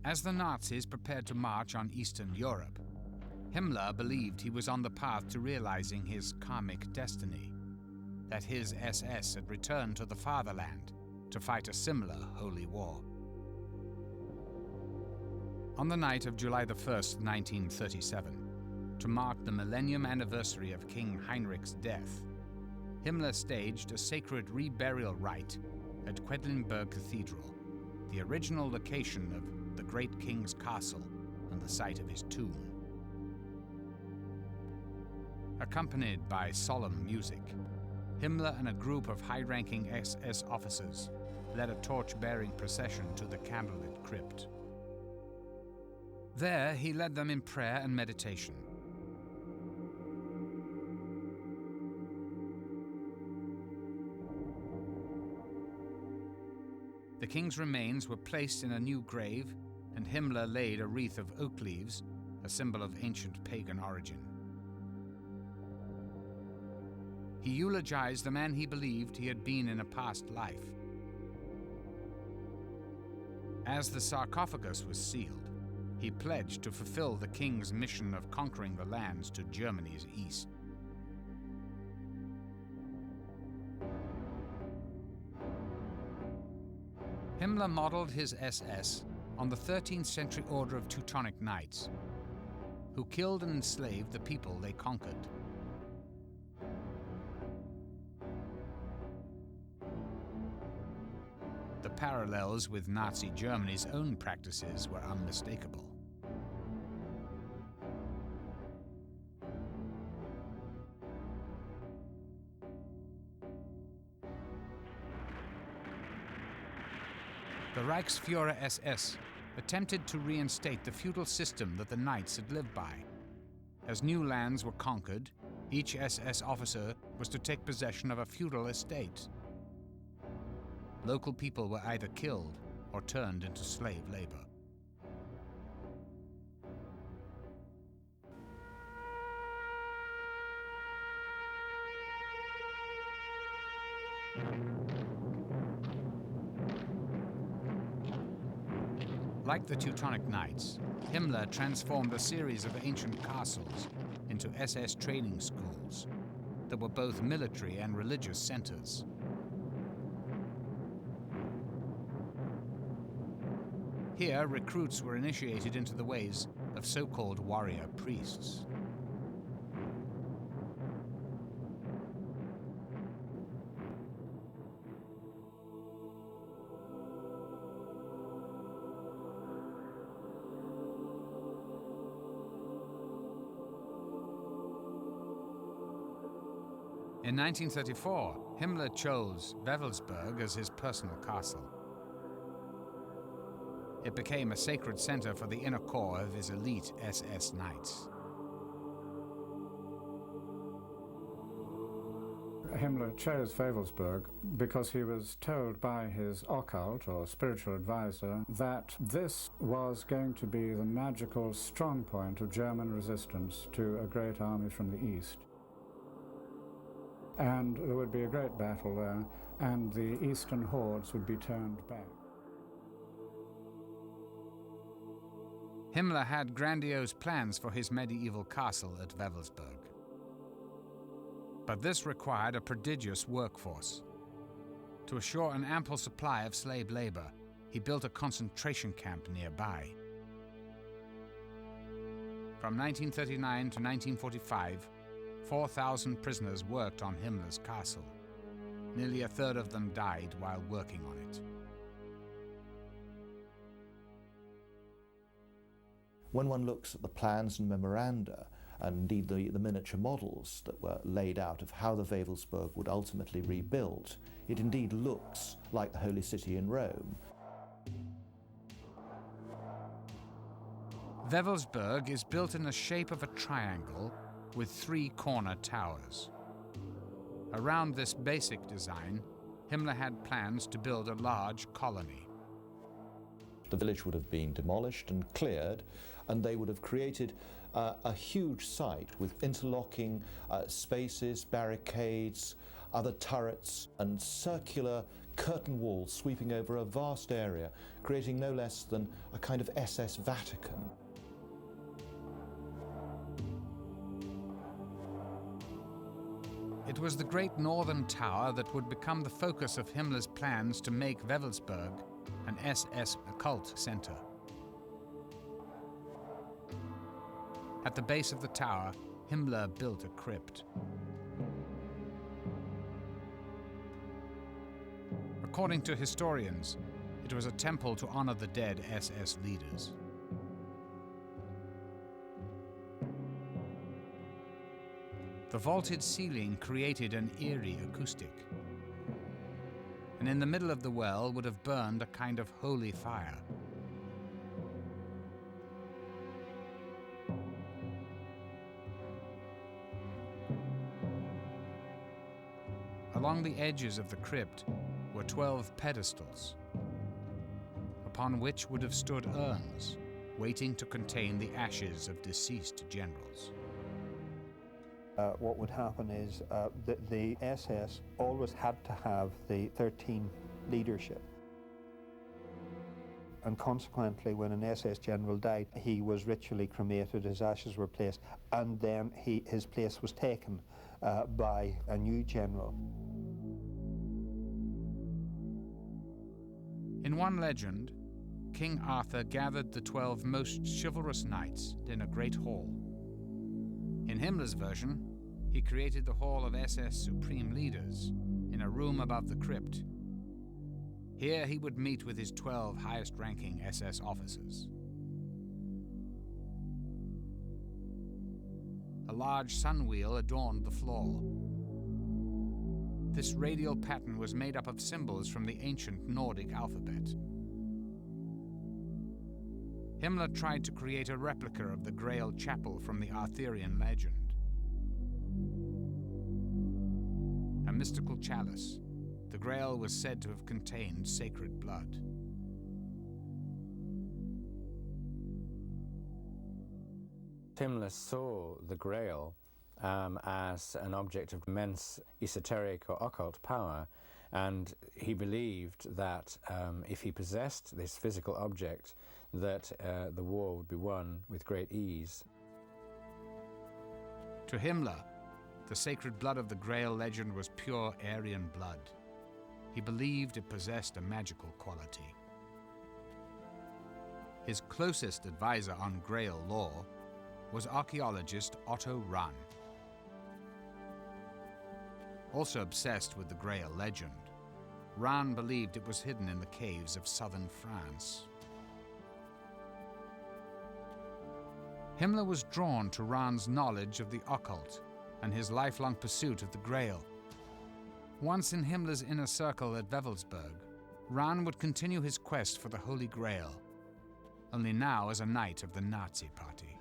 As the Nazis prepared to march on Eastern Europe, Himmler believed he was on the path to realizing his karmic destiny, that his SS had returned to the fatherland to fight a similar holy war. On the night of July 1st, 1937, to mark the millennium anniversary of King Heinrich's death, Himmler staged a sacred reburial rite at Quedlinburg Cathedral, the original location of the great king's castle and the site of his tomb. Accompanied by solemn music, Himmler and a group of high-ranking SS officers led a torch-bearing procession to the candlelit crypt. There, he led them in prayer and meditation. The king's remains were placed in a new grave, and Himmler laid a wreath of oak leaves, a symbol of ancient pagan origin. He eulogized the man he believed he had been in a past life. As the sarcophagus was sealed, he pledged to fulfill the king's mission of conquering the lands to Germany's east. Himmler modeled his SS on the 13th century order of Teutonic Knights, who killed and enslaved the people they conquered. The parallels with Nazi Germany's own practices were unmistakable. The Reichsführer SS attempted to reinstate the feudal system that the knights had lived by. As new lands were conquered, each SS officer was to take possession of a feudal estate. Local people were either killed or turned into slave labor. Like the Teutonic Knights, Himmler transformed a series of ancient castles into SS training schools that were both military and religious centers. Here, recruits were initiated into the ways of so-called warrior priests. In 1934, Himmler chose Wewelsburg as his personal castle. It became a sacred center for the inner core of his elite SS knights. Himmler chose Wewelsburg because he was told by his occult or spiritual advisor that this was going to be the magical strong point of German resistance to a great army from the east. And there would be a great battle there, and the eastern hordes would be turned back. Himmler had grandiose plans for his medieval castle at Wewelsburg. But this required a prodigious workforce. To assure an ample supply of slave labor, he built a concentration camp nearby. From 1939 to 1945, 4,000 prisoners worked on Himmler's castle. Nearly a third of them died while working on it. When one looks at the plans and memoranda, and indeed the miniature models that were laid out of how the Wewelsburg would ultimately rebuild, it indeed looks like the Holy City in Rome. Wewelsburg is built in the shape of a triangle with 3 corner towers. Around this basic design, Himmler had plans to build a large colony. The village would have been demolished and cleared, and they would have created a huge site with interlocking spaces, barricades, other turrets, and circular curtain walls sweeping over a vast area, creating no less than a kind of SS Vatican. It was the Great Northern Tower that would become the focus of Himmler's plans to make Wewelsburg an SS occult center. At the base of the tower, Himmler built a crypt. According to historians, it was a temple to honor the dead SS leaders. The vaulted ceiling created an eerie acoustic. And in the middle of the well would have burned a kind of holy fire. Along the edges of the crypt were 12 pedestals, upon which would have stood urns, waiting to contain the ashes of deceased generals. What would happen is the SS always had to have the 13 leadership. And consequently, when an SS general died, he was ritually cremated, his ashes were placed, and then his place was taken by a new general. In one legend, King Arthur gathered the 12 most chivalrous knights in a great hall. In Himmler's version, he created the Hall of SS Supreme Leaders in a room above the crypt. Here he would meet with his 12 highest-ranking SS officers. A large sun wheel adorned the floor. This radial pattern was made up of symbols from the ancient Nordic alphabet. Himmler tried to create a replica of the Grail Chapel from the Arthurian legend. A mystical chalice, the Grail was said to have contained sacred blood. Himmler saw the Grail as an object of immense esoteric or occult power, and he believed that if he possessed this physical object, that the war would be won with great ease. To Himmler, the sacred blood of the Grail legend was pure Aryan blood. He believed it possessed a magical quality. His closest advisor on Grail lore was archaeologist Otto Rahn. Also obsessed with the Grail legend, Rahn believed it was hidden in the caves of southern France. Himmler was drawn to Rahn's knowledge of the occult and his lifelong pursuit of the Grail, Once in Himmler's inner circle at Wewelsburg, Rahn would continue his quest for the Holy Grail, only now as a knight of the Nazi Party.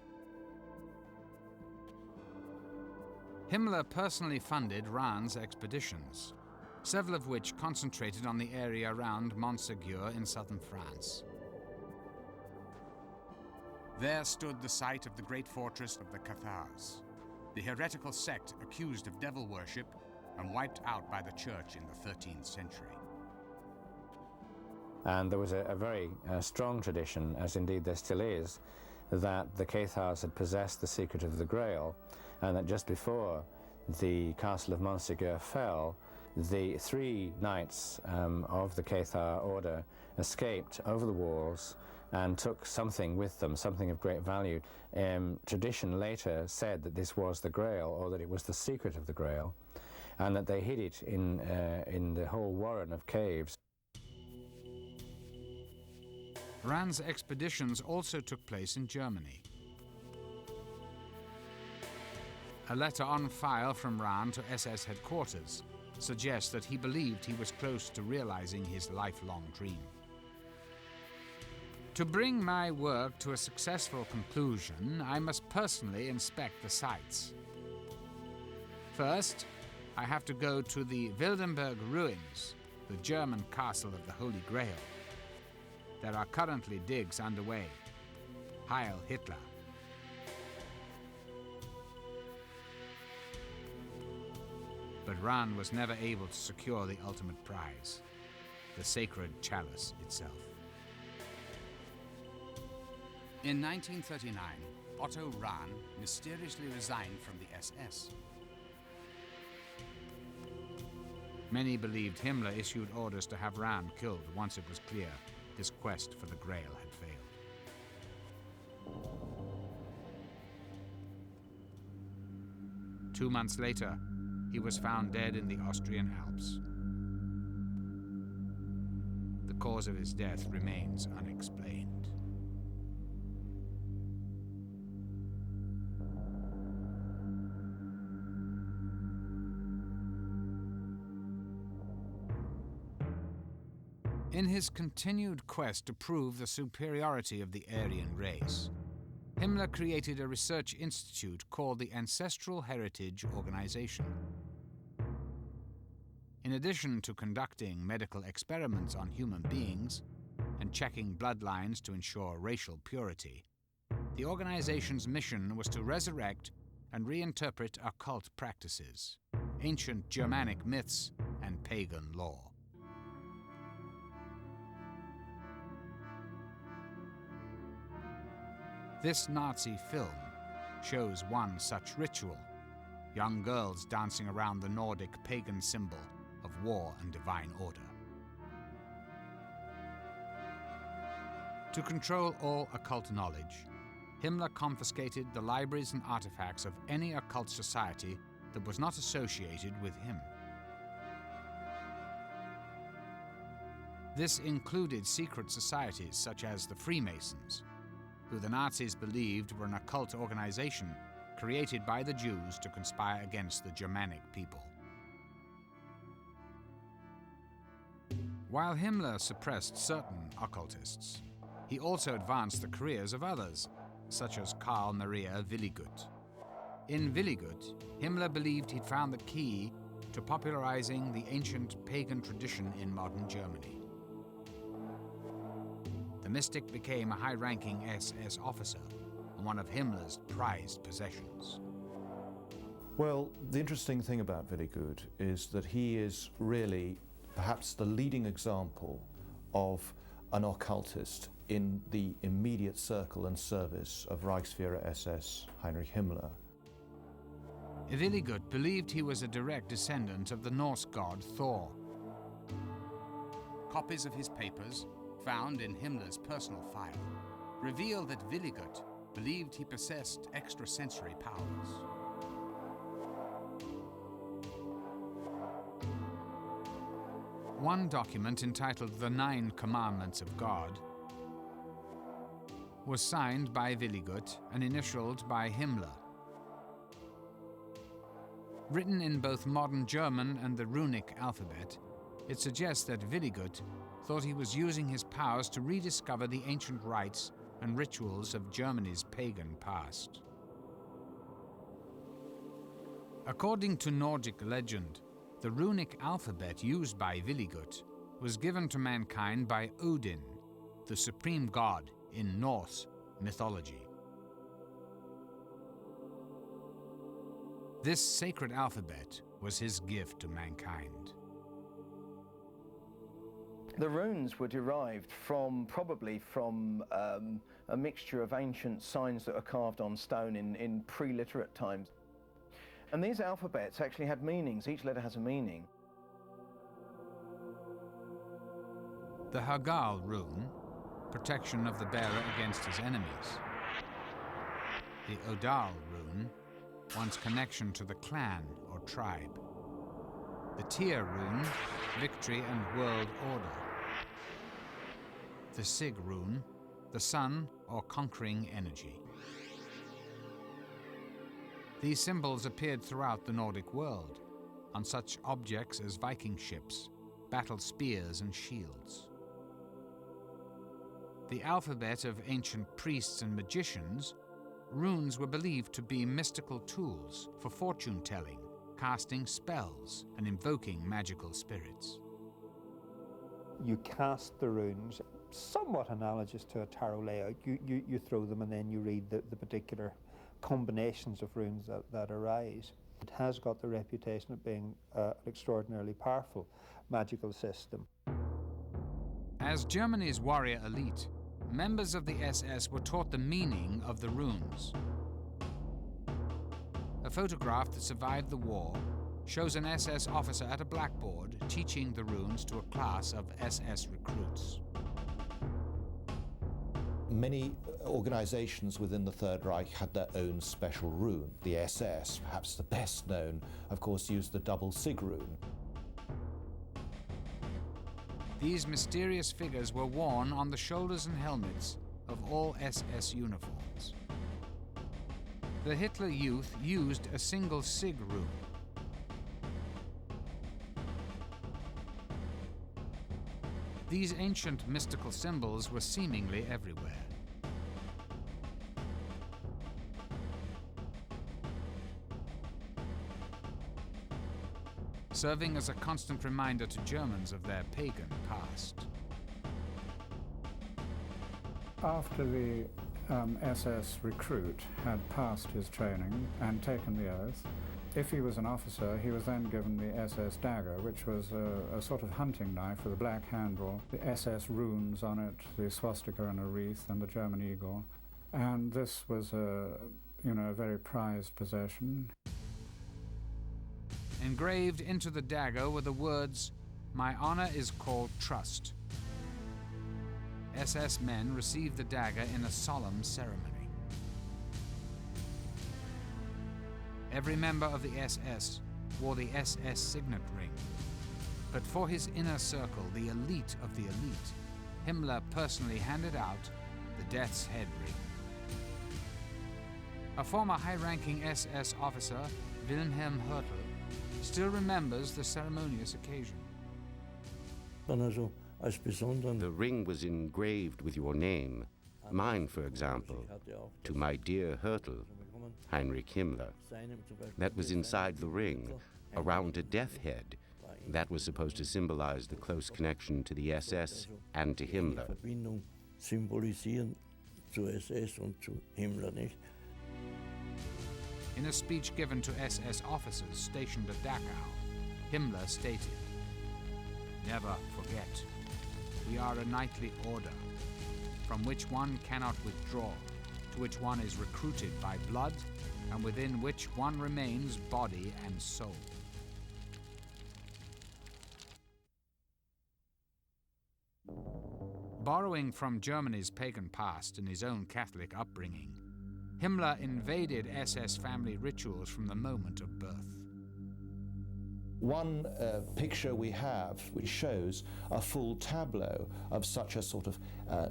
Himmler personally funded Rahn's expeditions, several of which concentrated on the area around Montségur in southern France. There stood the site of the great fortress of the Cathars, the heretical sect accused of devil worship and wiped out by the church in the 13th century. And there was a very strong tradition, as indeed there still is, that the Cathars had possessed the secret of the Grail, and that just before the castle of Montségur fell, the 3 knights of the Cathar order escaped over the walls and took something with them, something of great value. Tradition later said that this was the Grail, or that it was the secret of the Grail, and that they hid it in the whole warren of caves. Rahn's expeditions also took place in Germany. A letter on file from Rahn to SS headquarters suggests that he believed he was close to realizing his lifelong dream. To bring my work to a successful conclusion, I must personally inspect the sites. First, I have to go to the Wildenberg ruins, the German castle of the Holy Grail. There are currently digs underway. Heil Hitler. But Rahn was never able to secure the ultimate prize, the sacred chalice itself. In 1939, Otto Rahn mysteriously resigned from the SS. Many believed Himmler issued orders to have Rahn killed once it was clear his quest for the Grail had failed. 2 months later, he was found dead in the Austrian Alps. The cause of his death remains unexplained. In his continued quest to prove the superiority of the Aryan race, Himmler created a research institute called the Ancestral Heritage Organization. In addition to conducting medical experiments on human beings and checking bloodlines to ensure racial purity, the organization's mission was to resurrect and reinterpret occult practices, ancient Germanic myths, and pagan lore. This Nazi film shows one such ritual, young girls dancing around the Nordic pagan symbol of war and divine order. To control all occult knowledge, Himmler confiscated the libraries and artifacts of any occult society that was not associated with him. This included secret societies such as the Freemasons, who the Nazis believed were an occult organization created by the Jews to conspire against the Germanic people. While Himmler suppressed certain occultists, he also advanced the careers of others, such as Karl Maria Willigut. In Willigut, Himmler believed he'd found the key to popularizing the ancient pagan tradition in modern Germany. The mystic became a high-ranking SS officer and one of Himmler's prized possessions. Well, the interesting thing about Willigut is that he is really perhaps the leading example of an occultist in the immediate circle and service of Reichsführer SS Heinrich Himmler. Willigut believed he was a direct descendant of the Norse god Thor. Copies of his papers, found in Himmler's personal file, reveal that Willigut believed he possessed extrasensory powers. One document entitled The 9 Commandments of God was signed by Willigut and initialed by Himmler. Written in both modern German and the runic alphabet, it suggests that Willigut thought he was using his powers to rediscover the ancient rites and rituals of Germany's pagan past. According to Nordic legend, the runic alphabet used by Willigut was given to mankind by Odin, the supreme god in Norse mythology. This sacred alphabet was his gift to mankind. The runes were derived probably from a mixture of ancient signs that were carved on stone in pre-literate times. And these alphabets actually had meanings. Each letter has a meaning. The Hagal rune, protection of the bearer against his enemies. The Odal rune, one's connection to the clan or tribe. The Tyr rune, victory and world order. The Sig rune, the sun or conquering energy. These symbols appeared throughout the Nordic world, on such objects as Viking ships, battle spears and shields. The alphabet of ancient priests and magicians, runes were believed to be mystical tools for fortune-telling, casting spells, and invoking magical spirits. You cast the runes, somewhat analogous to a tarot layout. You throw them and then you read the particular combinations of runes that arise. It has got the reputation of being an extraordinarily powerful magical system. As Germany's warrior elite, members of the SS were taught the meaning of the runes. A photograph that survived the war shows an SS officer at a blackboard teaching the runes to a class of SS recruits. Many organizations within the Third Reich had their own special rune. The SS, perhaps the best known, of course, used the double Sig rune. These mysterious figures were worn on the shoulders and helmets of all SS uniforms. The Hitler Youth used a single Sig rune. These ancient mystical symbols were seemingly everywhere. Serving as a constant reminder to Germans of their pagan past. After the SS recruit had passed his training and taken the oath, if he was an officer, he was then given the SS dagger, which was a sort of hunting knife with a black handle, the SS runes on it, the swastika and a wreath, and the German eagle. And this was a very prized possession. Engraved into the dagger were the words, "My honor is called trust." SS men received the dagger in a solemn ceremony. Every member of the SS wore the SS signet ring. But for his inner circle, the elite of the elite, Himmler personally handed out the Death's Head ring. A former high-ranking SS officer, Wilhelm Hertel, still remembers the ceremonious occasion. The ring was engraved with your name, mine, for example, to my dear Hertel, Heinrich Himmler. That was inside the ring, around a death head. That was supposed to symbolize the close connection to the SS and to Himmler. In a speech given to SS officers stationed at Dachau, Himmler stated, "Never forget, we are a knightly order, from which one cannot withdraw, to which one is recruited by blood, and within which one remains body and soul." Borrowing from Germany's pagan past and his own Catholic upbringing, Himmler invaded SS family rituals from the moment of birth. One picture we have which shows a full tableau of such a sort of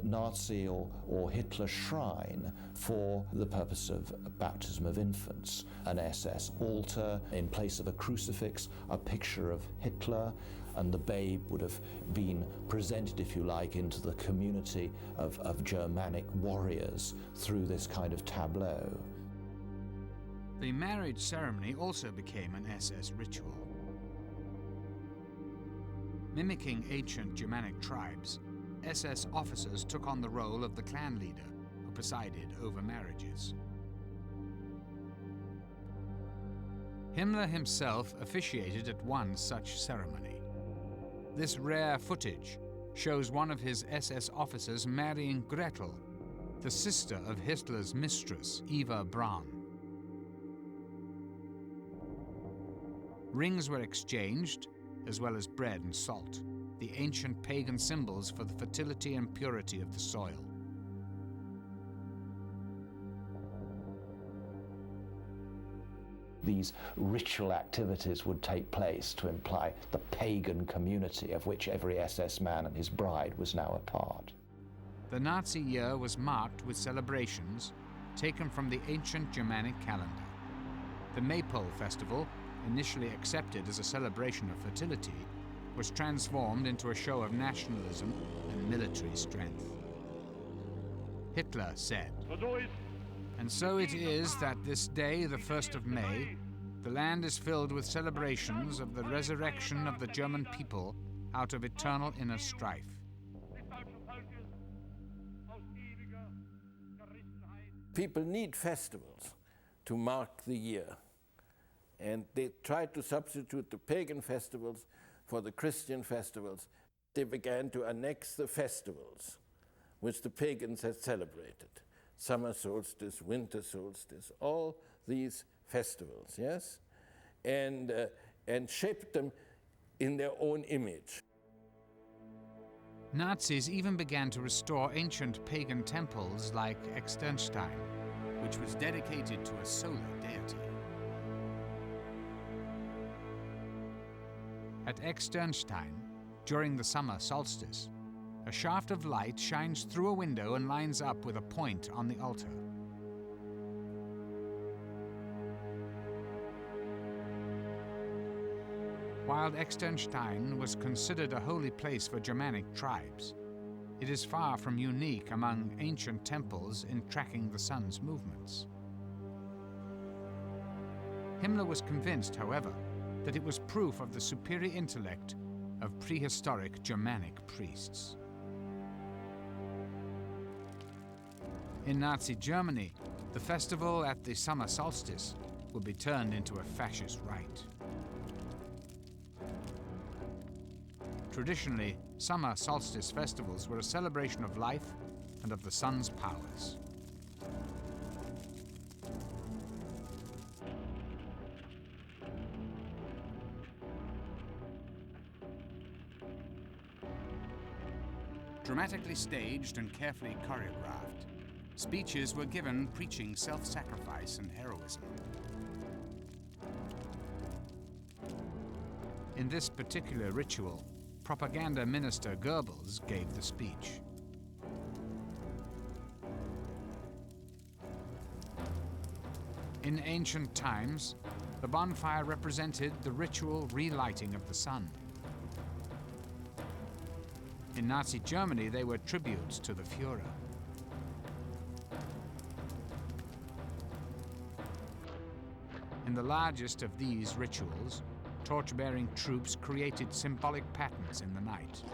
Nazi or Hitler shrine for the purpose of baptism of infants. An SS altar in place of a crucifix, a picture of Hitler, and the babe would have been presented, if you like, into the community of Germanic warriors through this kind of tableau. The marriage ceremony also became an SS ritual. Mimicking ancient Germanic tribes, SS officers took on the role of the clan leader who presided over marriages. Himmler himself officiated at one such ceremony. This rare footage shows one of his SS officers marrying Gretel, the sister of Hitler's mistress, Eva Braun. Rings were exchanged, as well as bread and salt, the ancient pagan symbols for the fertility and purity of the soil. These ritual activities would take place to imply the pagan community of which every SS man and his bride was now a part. The Nazi year was marked with celebrations taken from the ancient Germanic calendar. The Maypole festival, initially accepted as a celebration of fertility, was transformed into a show of nationalism and military strength. Hitler said, "And so it is that this day, the 1st of May, the land is filled with celebrations of the resurrection of the German people out of eternal inner strife." People need festivals to mark the year. And they tried to substitute the pagan festivals for the Christian festivals. They began to annex the festivals which the pagans had celebrated. Summer solstice, winter solstice, all these festivals, yes? And shaped them in their own image. Nazis even began to restore ancient pagan temples like Externstein, which was dedicated to a solar deity. At Externstein, during the summer solstice, a shaft of light shines through a window and lines up with a point on the altar. While Externstein was considered a holy place for Germanic tribes, it is far from unique among ancient temples in tracking the sun's movements. Himmler was convinced, however, that it was proof of the superior intellect of prehistoric Germanic priests. In Nazi Germany, the festival at the summer solstice would be turned into a fascist rite. Traditionally, summer solstice festivals were a celebration of life and of the sun's powers. Dramatically staged and carefully choreographed, speeches were given preaching self-sacrifice and heroism. In this particular ritual, propaganda minister Goebbels gave the speech. In ancient times, the bonfire represented the ritual relighting of the sun. In Nazi Germany, they were tributes to the Führer. In the largest of these rituals, torch-bearing troops created symbolic patterns in the night.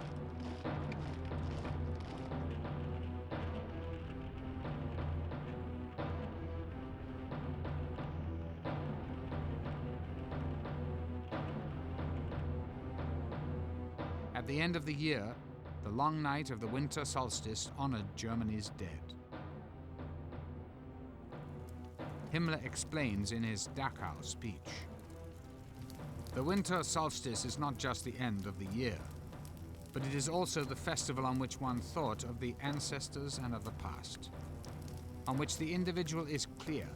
At the end of the year, the long night of the winter solstice honored Germany's dead. Himmler explains in his Dachau speech, "The winter solstice is not just the end of the year, but it is also the festival on which one thought of the ancestors and of the past, on which the individual is clear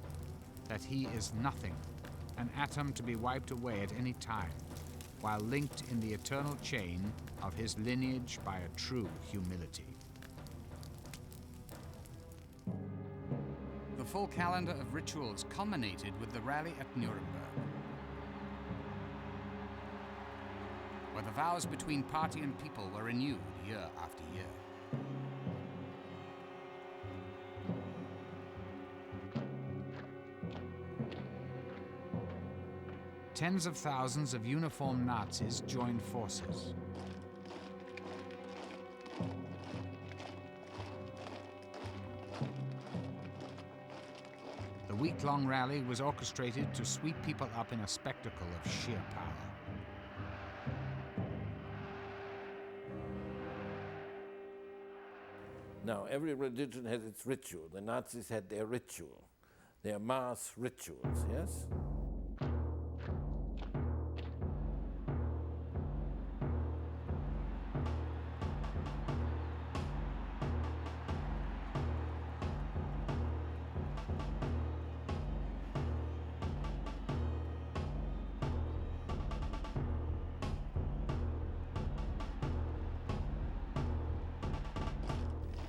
that he is nothing, an atom to be wiped away at any time, while linked in the eternal chain of his lineage by a true humility. The full calendar of rituals culminated with the rally at Nuremberg, where the vows between party and people were renewed year after year. Tens of thousands of uniformed Nazis joined forces. The week-long rally was orchestrated to sweep people up in a spectacle of sheer power. Now, every religion has its ritual. The Nazis had their ritual, their mass rituals, yes?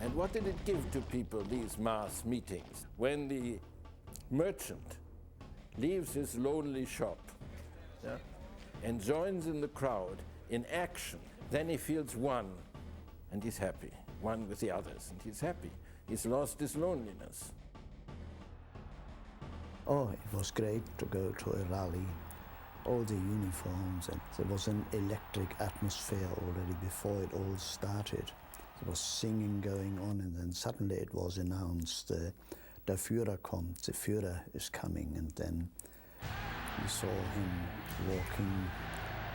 And what did it give to people, these mass meetings? When the merchant leaves his lonely shop, yeah, and joins in the crowd in action, then he feels one, and he's happy. One with the others, and he's happy. He's lost his loneliness. Oh, it was great to go to a rally. All the uniforms, and there was an electric atmosphere already before it all started. There was singing going on, and then suddenly it was announced, der Führer kommt, the Führer is coming, and then we saw him walking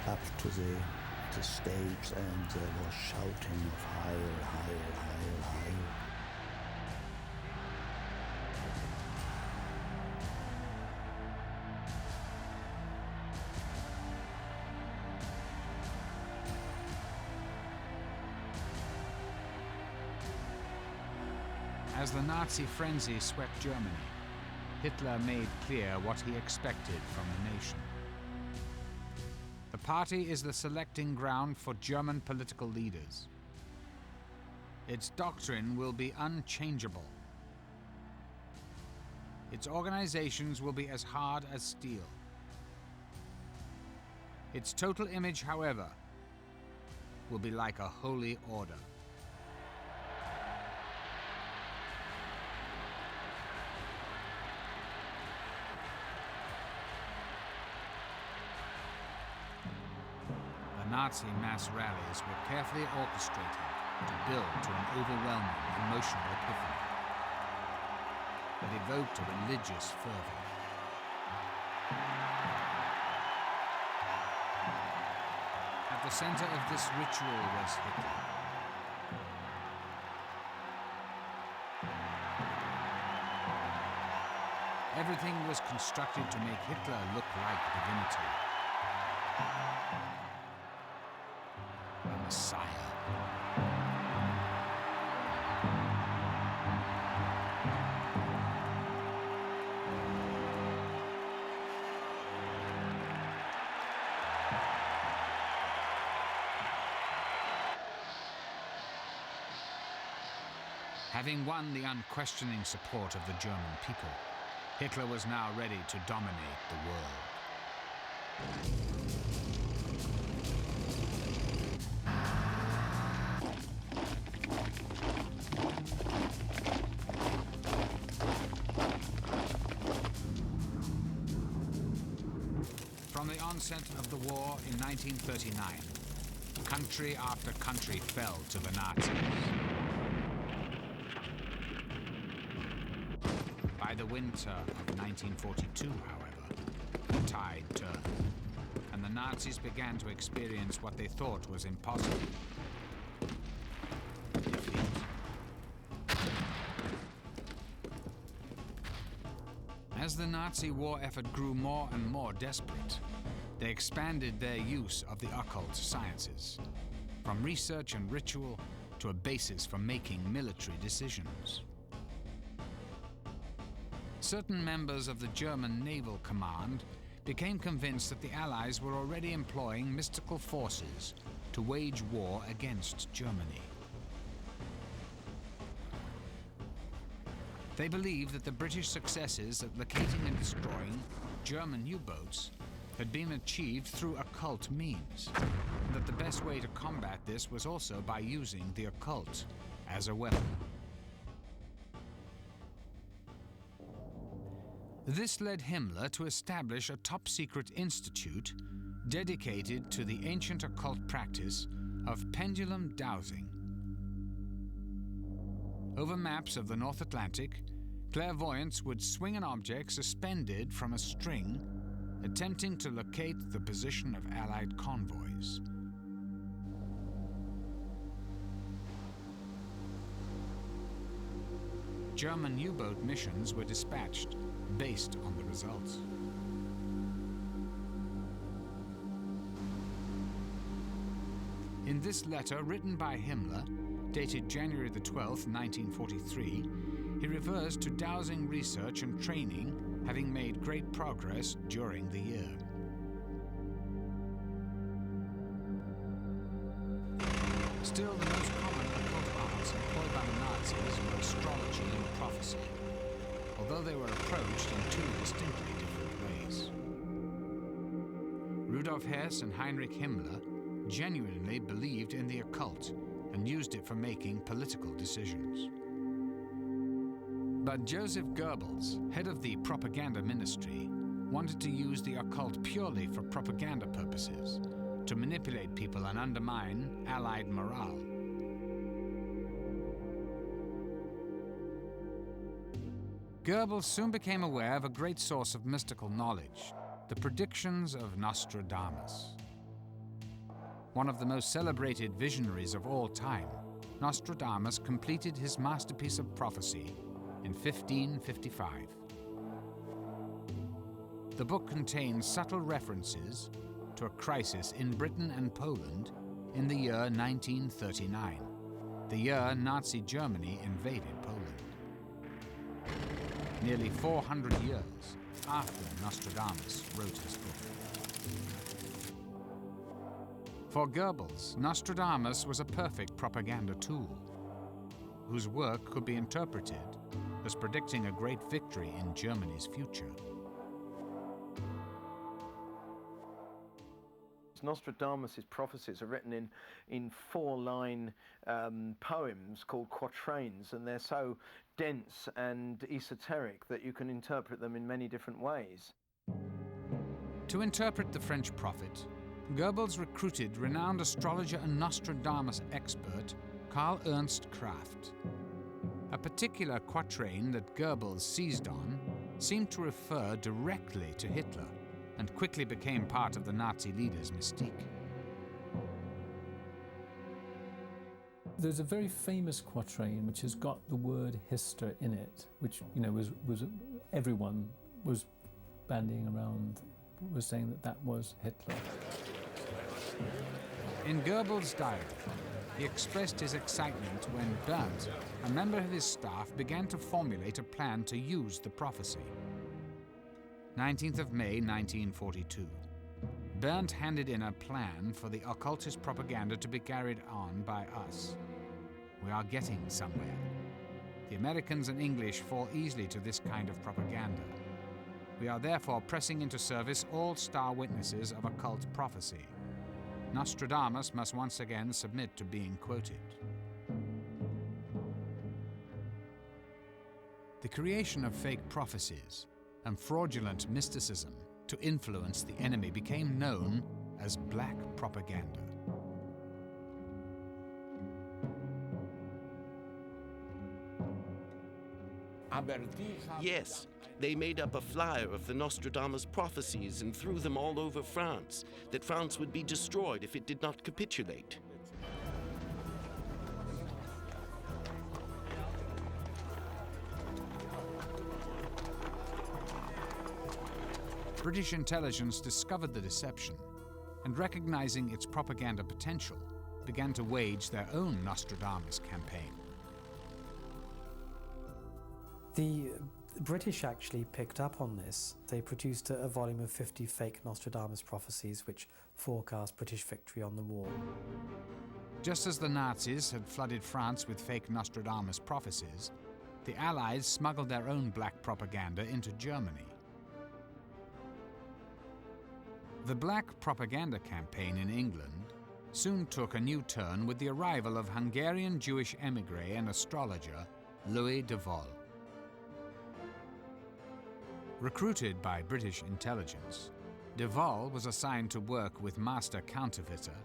up to the stage, and there was shouting of Heil, Heil, Heil, Heil. As the Nazi frenzy swept Germany, Hitler made clear what he expected from the nation. The party is the selecting ground for German political leaders. Its doctrine will be unchangeable. Its organizations will be as hard as steel. Its total image, however, will be like a holy order. The Nazi mass rallies were carefully orchestrated to build to an overwhelming emotional epiphany that evoked a religious fervor. At the center of this ritual was Hitler. Everything was constructed to make Hitler look like divinity. A Messiah. Having won the unquestioning support of the German people, Hitler was now ready to dominate the world. From the onset of the war in 1939, country after country fell to the Nazis. By the winter of 1942, however, the tide turned, and the Nazis began to experience what they thought was impossible: defeat. As the Nazi war effort grew more and more desperate, they expanded their use of the occult sciences, from research and ritual to a basis for making military decisions. Certain members of the German Naval Command became convinced that the Allies were already employing mystical forces to wage war against Germany. They believed that the British successes at locating and destroying German U-boats had been achieved through occult means, and that the best way to combat this was also by using the occult as a weapon. This led Himmler to establish a top-secret institute dedicated to the ancient occult practice of pendulum dowsing. Over maps of the North Atlantic, clairvoyants would swing an object suspended from a string, attempting to locate the position of Allied convoys. German U-boat missions were dispatched based on the results. In this letter written by Himmler, dated January the 12th, 1943, he refers to dowsing research and training having made great progress during the year. Still, the most common occult arts employed by the Nazis were astrology and prophecy, although they were approached in two distinctly different ways. Rudolf Hess and Heinrich Himmler genuinely believed in the occult and used it for making political decisions. But Joseph Goebbels, head of the propaganda ministry, wanted to use the occult purely for propaganda purposes, to manipulate people and undermine Allied morale. Goebbels soon became aware of a great source of mystical knowledge, the predictions of Nostradamus. One of the most celebrated visionaries of all time, Nostradamus completed his masterpiece of prophecy in 1555. The book contains subtle references to a crisis in Britain and Poland in the year 1939, the year Nazi Germany invaded Poland. Nearly 400 years after Nostradamus wrote his book. For Goebbels, Nostradamus was a perfect propaganda tool, whose work could be interpreted as predicting a great victory in Germany's future. Nostradamus' prophecies are written in four-line poems called quatrains, and they're so dense and esoteric that you can interpret them in many different ways. To interpret the French prophet, Goebbels recruited renowned astrologer and Nostradamus expert Karl Ernst Kraft. A particular quatrain that Goebbels seized on seemed to refer directly to Hitler and quickly became part of the Nazi leader's mystique. There's a very famous quatrain which has got the word Hister in it, which was everyone was bandying around, was saying that was Hitler. In Goebbels' diary, he expressed his excitement when Berndt, a member of his staff, began to formulate a plan to use the prophecy. 19th of May, 1942. Berndt handed in a plan for the occultist propaganda to be carried on by us. We are getting somewhere. The Americans and English fall easily to this kind of propaganda. We are therefore pressing into service all star witnesses of occult prophecy. Nostradamus must once again submit to being quoted. The creation of fake prophecies and fraudulent mysticism to influence the enemy became known as black propaganda. Yes, they made up a flyer of the Nostradamus prophecies and threw them all over France, that France would be destroyed if it did not capitulate. British intelligence discovered the deception and, recognizing its propaganda potential, began to wage their own Nostradamus campaign. The The British actually picked up on this. They produced a volume of 50 fake Nostradamus prophecies which forecast British victory on the war. Just as the Nazis had flooded France with fake Nostradamus prophecies, the Allies smuggled their own black propaganda into Germany. The black propaganda campaign in England soon took a new turn with the arrival of Hungarian Jewish émigré and astrologer Louis de Vol. Recruited by British intelligence, de Vol was assigned to work with master counterfeiter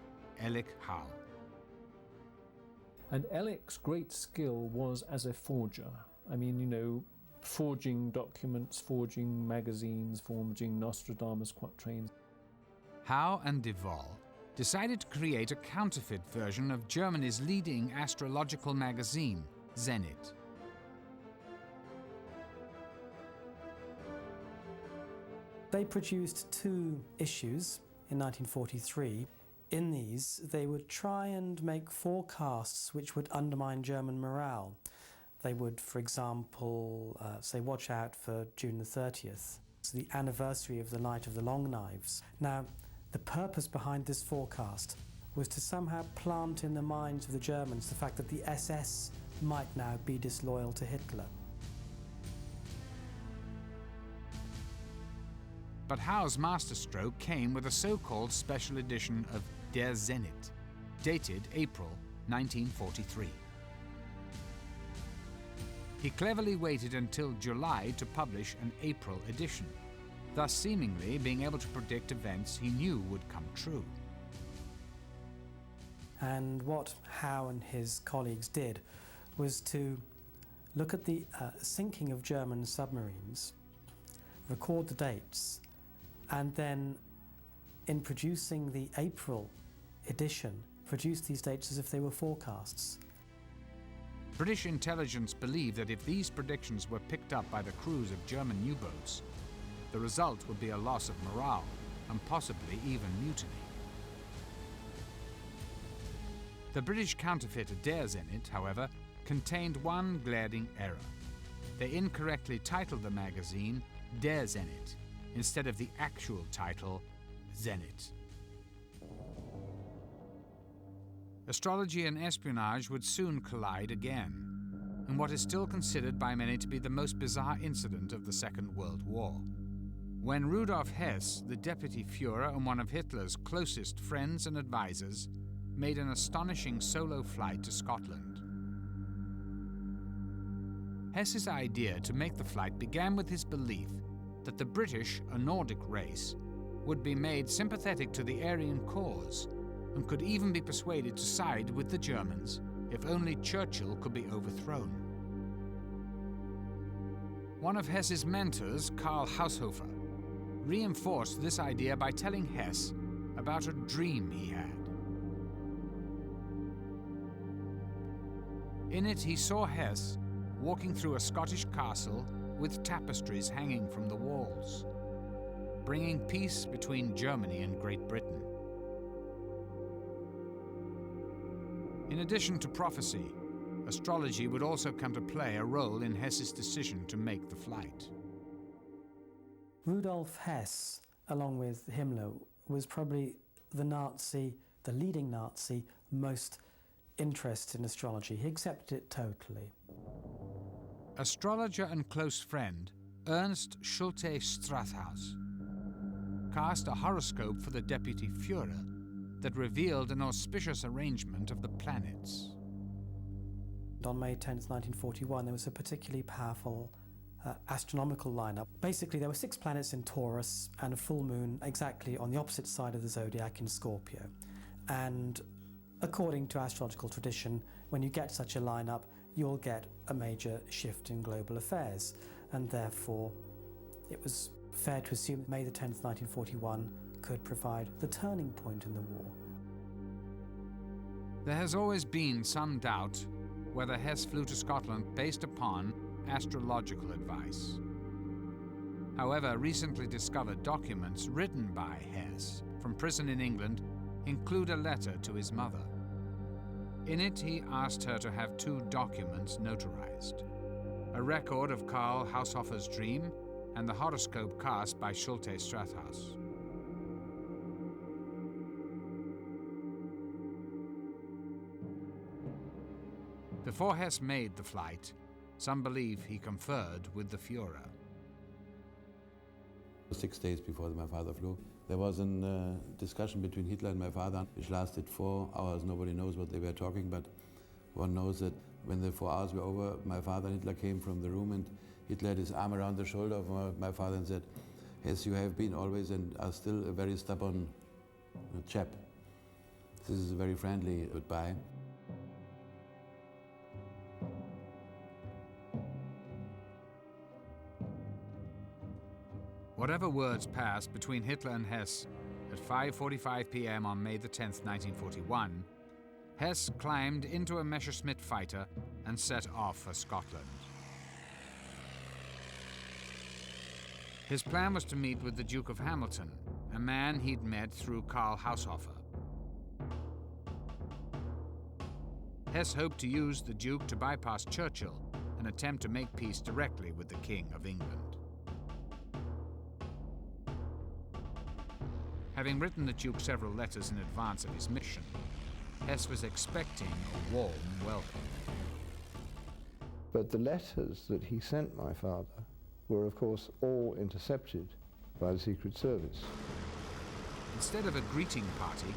Elik Howe. And Elik's great skill was as a forger. I mean, you know, forging documents, forging magazines, forging Nostradamus quatrains. Howe and de Vol decided to create a counterfeit version of Germany's leading astrological magazine, Zenit. They produced 2 issues in 1943. In these, they would try and make forecasts which would undermine German morale. They would, for example, say, watch out for June the 30th. It's the anniversary of the Night of the Long Knives. Now, the purpose behind this forecast was to somehow plant in the minds of the Germans the fact that the SS might now be disloyal to Hitler. But Howe's masterstroke came with a so-called special edition of Der Zenit, dated April 1943. He cleverly waited until July to publish an April edition, thus seemingly being able to predict events he knew would come true. And what Howe and his colleagues did was to look at the sinking of German submarines, record the dates, and then in producing the April edition, produce these dates as if they were forecasts. British intelligence believed that if these predictions were picked up by the crews of German U-boats, the result would be a loss of morale and possibly even mutiny. The British counterfeiter Der Zenit, however, contained one glaring error. They incorrectly titled the magazine Der Zenit instead of the actual title Zenit. Astrology and espionage would soon collide again, in what is still considered by many to be the most bizarre incident of the Second World War. When Rudolf Hess, the deputy Führer and one of Hitler's closest friends and advisors, made an astonishing solo flight to Scotland. Hess's idea to make the flight began with his belief that the British, a Nordic race, would be made sympathetic to the Aryan cause and could even be persuaded to side with the Germans if only Churchill could be overthrown. One of Hess's mentors, Karl Haushofer, reinforced this idea by telling Hess about a dream he had. In it, he saw Hess walking through a Scottish castle with tapestries hanging from the walls, bringing peace between Germany and Great Britain. In addition to prophecy, astrology would also come to play a role in Hess's decision to make the flight. Rudolf Hess, along with Himmler, was probably the leading Nazi, most interested in astrology. He accepted it totally. Astrologer and close friend Ernst Schulte Strathaus cast a horoscope for the deputy Führer that revealed an auspicious arrangement of the planets. On May 10th, 1941, there was a particularly powerful astronomical lineup. Basically, there were 6 planets in Taurus and a full moon exactly on the opposite side of the zodiac in Scorpio. And according to astrological tradition, when you get such a lineup, you'll get a major shift in global affairs. And therefore, it was fair to assume that May the 10th, 1941 could provide the turning point in the war. There has always been some doubt whether Hess flew to Scotland based upon astrological advice. However, recently discovered documents written by Hess from prison in England include a letter to his mother. In it, he asked her to have 2 documents notarized. a record of Karl Haushofer's dream, and the horoscope cast by Schulte Strathaus. Before Hess made the flight, some believe he conferred with the Führer. 6 days before my father flew, there was a discussion between Hitler and my father, which lasted 4 hours. Nobody knows what they were talking, but one knows that when the 4 hours were over, my father and Hitler came from the room, and Hitler had his arm around the shoulder of my father and said, "Yes, you have been always and are still a very stubborn chap." This is a very friendly goodbye. Whatever words passed between Hitler and Hess at 5:45 p.m. on May the 10th, 1941, Hess climbed into a Messerschmitt fighter and set off for Scotland. His plan was to meet with the Duke of Hamilton, a man he'd met through Karl Haushofer. Hess hoped to use the Duke to bypass Churchill and attempt to make peace directly with the King of England. Having written the Duke several letters in advance of his mission, Hess was expecting a warm welcome. But the letters that he sent my father were, of course, all intercepted by the Secret Service. Instead of a greeting party,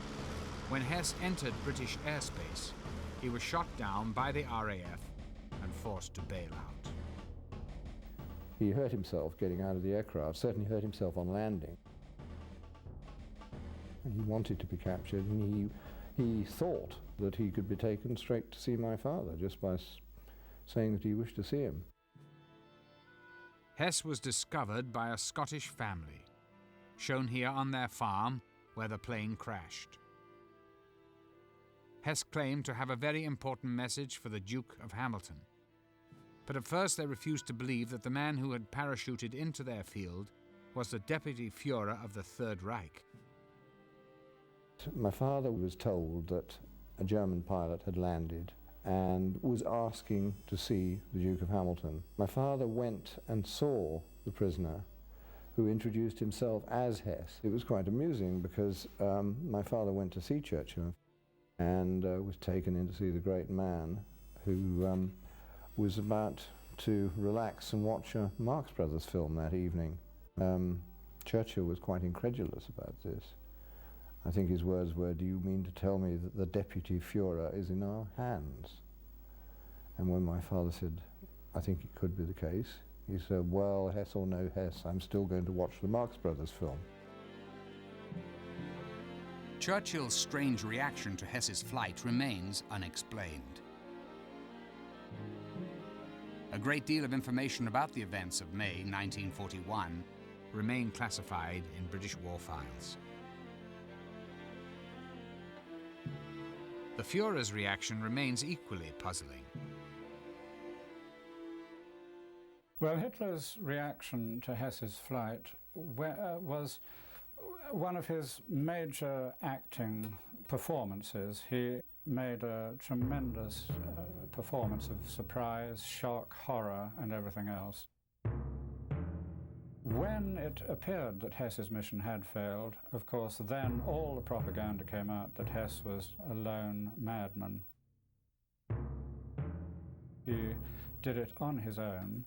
when Hess entered British airspace, he was shot down by the RAF and forced to bail out. He hurt himself getting out of the aircraft, certainly hurt himself on landing. He wanted to be captured, and he thought that he could be taken straight to see my father just by saying that he wished to see him. Hess was discovered by a Scottish family, shown here on their farm where the plane crashed. Hess claimed to have a very important message for the Duke of Hamilton, but at first they refused to believe that the man who had parachuted into their field was the Deputy Führer of the Third Reich. My father was told that a German pilot had landed and was asking to see the Duke of Hamilton. My father went and saw the prisoner, who introduced himself as Hess. It was quite amusing because my father went to see Churchill and was taken in to see the great man who was about to relax and watch a Marx Brothers film that evening. Churchill was quite incredulous about this. I think his words were, "Do you mean to tell me that the Deputy Führer is in our hands?" And when my father said, "I think it could be the case," he said, "Well, Hess or no Hess, I'm still going to watch the Marx Brothers film." Churchill's strange reaction to Hess's flight remains unexplained. A great deal of information about the events of May 1941 remain classified in British war files. The Führer's reaction remains equally puzzling. Well, Hitler's reaction to Hess's flight was one of his major acting performances. He made a tremendous performance of surprise, shock, horror, and everything else. When it appeared that Hess's mission had failed, of course, then all the propaganda came out that Hess was a lone madman. He did it on his own,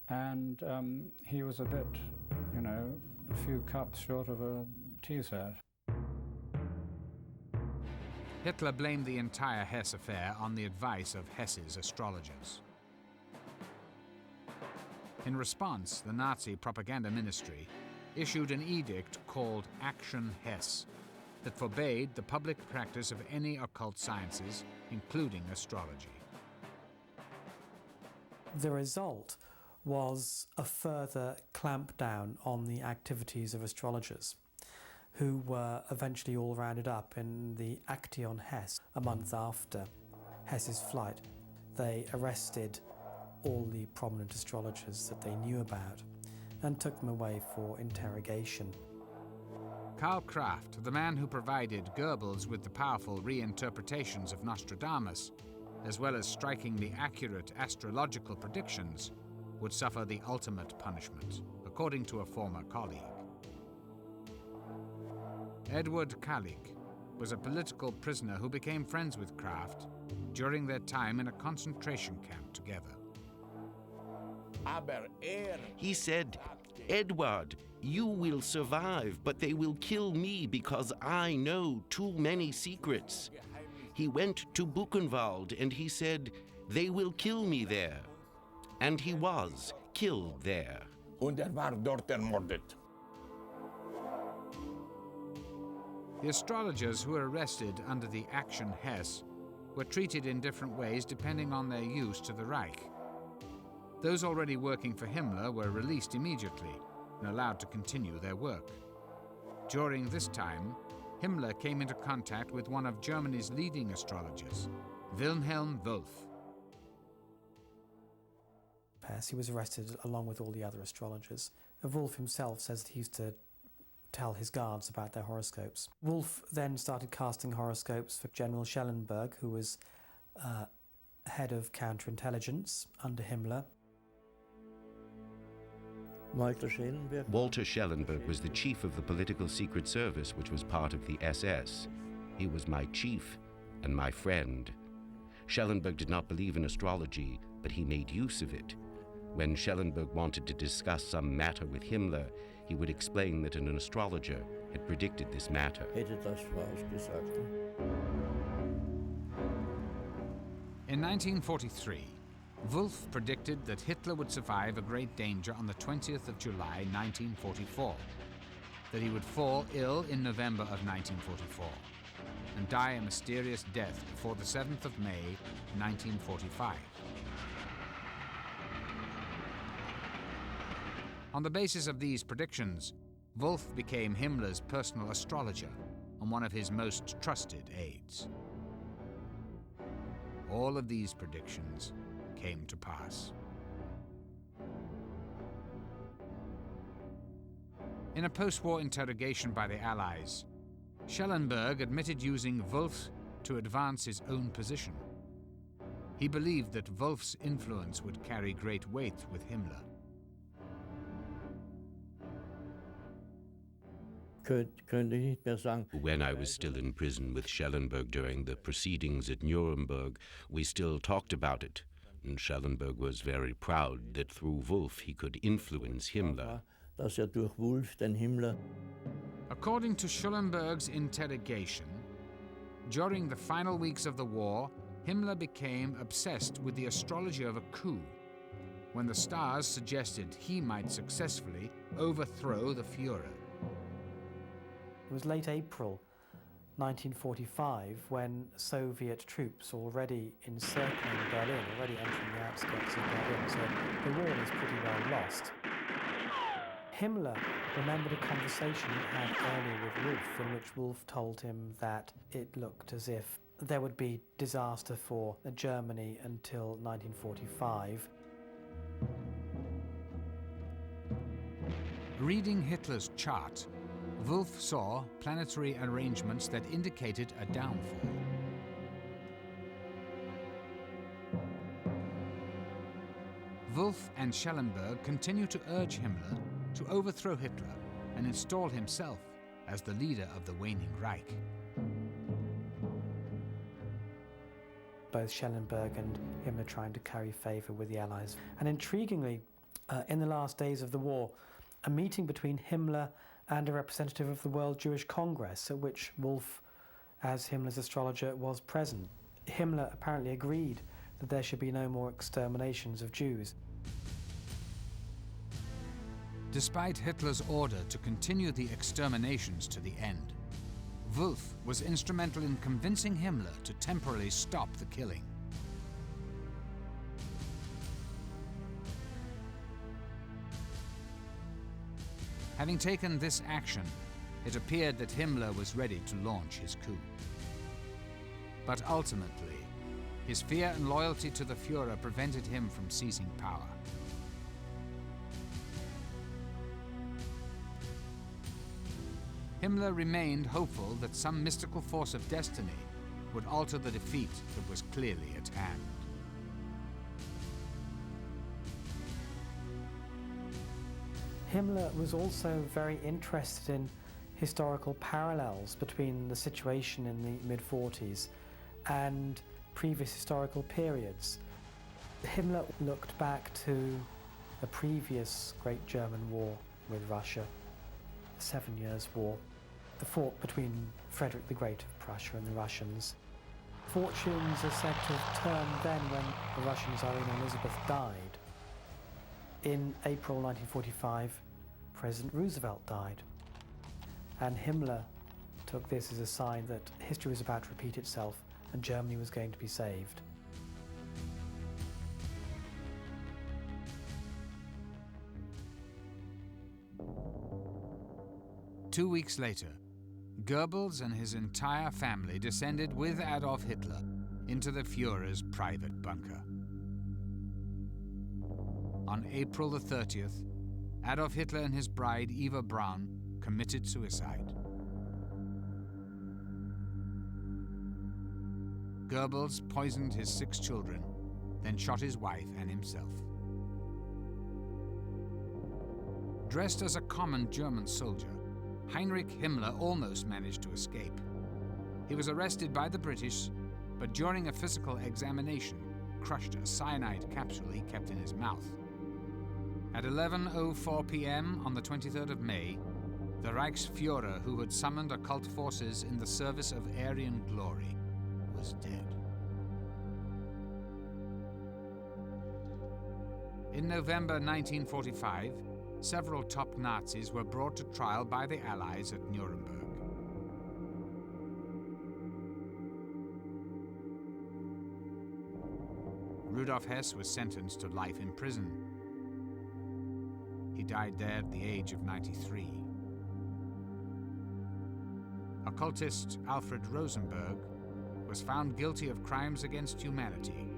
and he was a bit, a few cups short of a tea set. Hitler blamed the entire Hess affair on the advice of Hess's astrologers. In response, the Nazi propaganda ministry issued an edict called Action Hess that forbade the public practice of any occult sciences, including astrology. The result was a further clampdown on the activities of astrologers, who were eventually all rounded up in the Action Hess. A month after Hess's flight, they arrested all the prominent astrologers that they knew about and took them away for interrogation. Karl Kraft, the man who provided Goebbels with the powerful reinterpretations of Nostradamus, as well as striking the accurate astrological predictions, would suffer the ultimate punishment, according to a former colleague. Edward Kalik was a political prisoner who became friends with Kraft during their time in a concentration camp together. He said, "Edward, you will survive, but they will kill me because I know too many secrets." He went to Buchenwald and he said, "They will kill me there." And he was killed there. Und war dort ermordet. The astrologers who were arrested under the Action Hess were treated in different ways depending on their use to the Reich. Those already working for Himmler were released immediately and allowed to continue their work. During this time, Himmler came into contact with one of Germany's leading astrologers, Wilhelm Wolff. He was arrested along with all the other astrologers. Wolff himself says that he used to tell his guards about their horoscopes. Wolff then started casting horoscopes for General Schellenberg, who was head of counterintelligence under Himmler. Walter Schellenberg was the chief of the political secret service, which was part of the SS. He was my chief and my friend. Schellenberg did not believe in astrology, but he made use of it. When Schellenberg wanted to discuss some matter with Himmler, he would explain that an astrologer had predicted this matter. In 1943, Wolff predicted that Hitler would survive a great danger on the 20th of July 1944, that he would fall ill in November of 1944, and die a mysterious death before the 7th of May 1945. On the basis of these predictions, Wolff became Himmler's personal astrologer and one of his most trusted aides. All of these predictions came to pass. In a post-war interrogation by the Allies, Schellenberg admitted using Wolff to advance his own position. He believed that Wolff's influence would carry great weight with Himmler. When I was still in prison with Schellenberg during the proceedings at Nuremberg, we still talked about it. And Schellenberg was very proud that through Wolff he could influence Himmler. According to Schellenberg's interrogation, during the final weeks of the war, Himmler became obsessed with the astrology of a coup, when the stars suggested he might successfully overthrow the Führer. It was late April 1945 when Soviet troops already encircling Berlin, already entering the outskirts of Berlin, so the war was pretty well lost. Himmler remembered a conversation he had earlier with Wolff, in which Wolff told him that it looked as if there would be disaster for Germany until 1945. Reading Hitler's chart, Wolff saw planetary arrangements that indicated a downfall. Wolff and Schellenberg continued to urge Himmler to overthrow Hitler and install himself as the leader of the waning Reich. Both Schellenberg and Himmler trying to curry favour with the Allies. And intriguingly, in the last days of the war, a meeting between Himmler and a representative of the World Jewish Congress, at which Wolff, as Himmler's astrologer, was present. Himmler apparently agreed that there should be no more exterminations of Jews. Despite Hitler's order to continue the exterminations to the end, Wolff was instrumental in convincing Himmler to temporarily stop the killing. Having taken this action, it appeared that Himmler was ready to launch his coup. But ultimately, his fear and loyalty to the Führer prevented him from seizing power. Himmler remained hopeful that some mystical force of destiny would alter the defeat that was clearly at hand. Himmler was also very interested in historical parallels between the situation in the mid-40s and previous historical periods. Himmler looked back to the previous great German war with Russia, the 7 Years' War, the fought between Frederick the Great of Prussia and the Russians. Fortunes are said to have turned then when the Russian Tsarina Elizabeth died. In April 1945, President Roosevelt died, and Himmler took this as a sign that history was about to repeat itself and Germany was going to be saved. Two weeks later, Goebbels and his entire family descended with Adolf Hitler into the Führer's private bunker. On April the 30th, Adolf Hitler and his bride Eva Braun committed suicide. Goebbels poisoned his 6 children, then shot his wife and himself. Dressed as a common German soldier, Heinrich Himmler almost managed to escape. He was arrested by the British, but during a physical examination, crushed a cyanide capsule he kept in his mouth. At 11:04 p.m. on the 23rd of May, the Reichsführer, who had summoned occult forces in the service of Aryan glory, was dead. In November 1945, several top Nazis were brought to trial by the Allies at Nuremberg. Rudolf Hess was sentenced to life in prison. He died there at the age of 93. Occultist Alfred Rosenberg was found guilty of crimes against humanity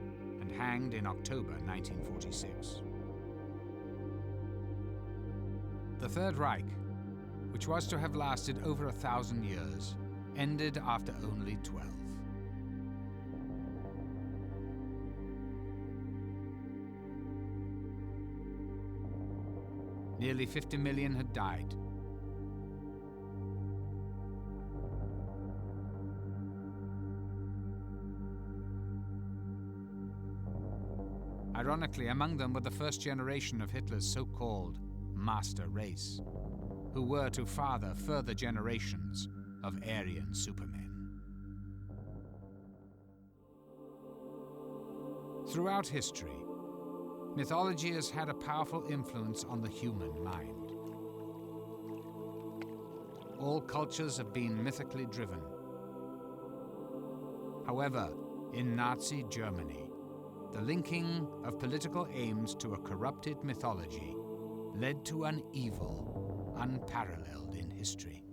and hanged in October 1946. The Third Reich, which was to have lasted over 1,000 years, ended after only 12. Nearly 50 million had died. Ironically, among them were the first generation of Hitler's so-called master race, who were to father further generations of Aryan supermen. Throughout history, mythology has had a powerful influence on the human mind. All cultures have been mythically driven. However, in Nazi Germany, the linking of political aims to a corrupted mythology led to an evil unparalleled in history.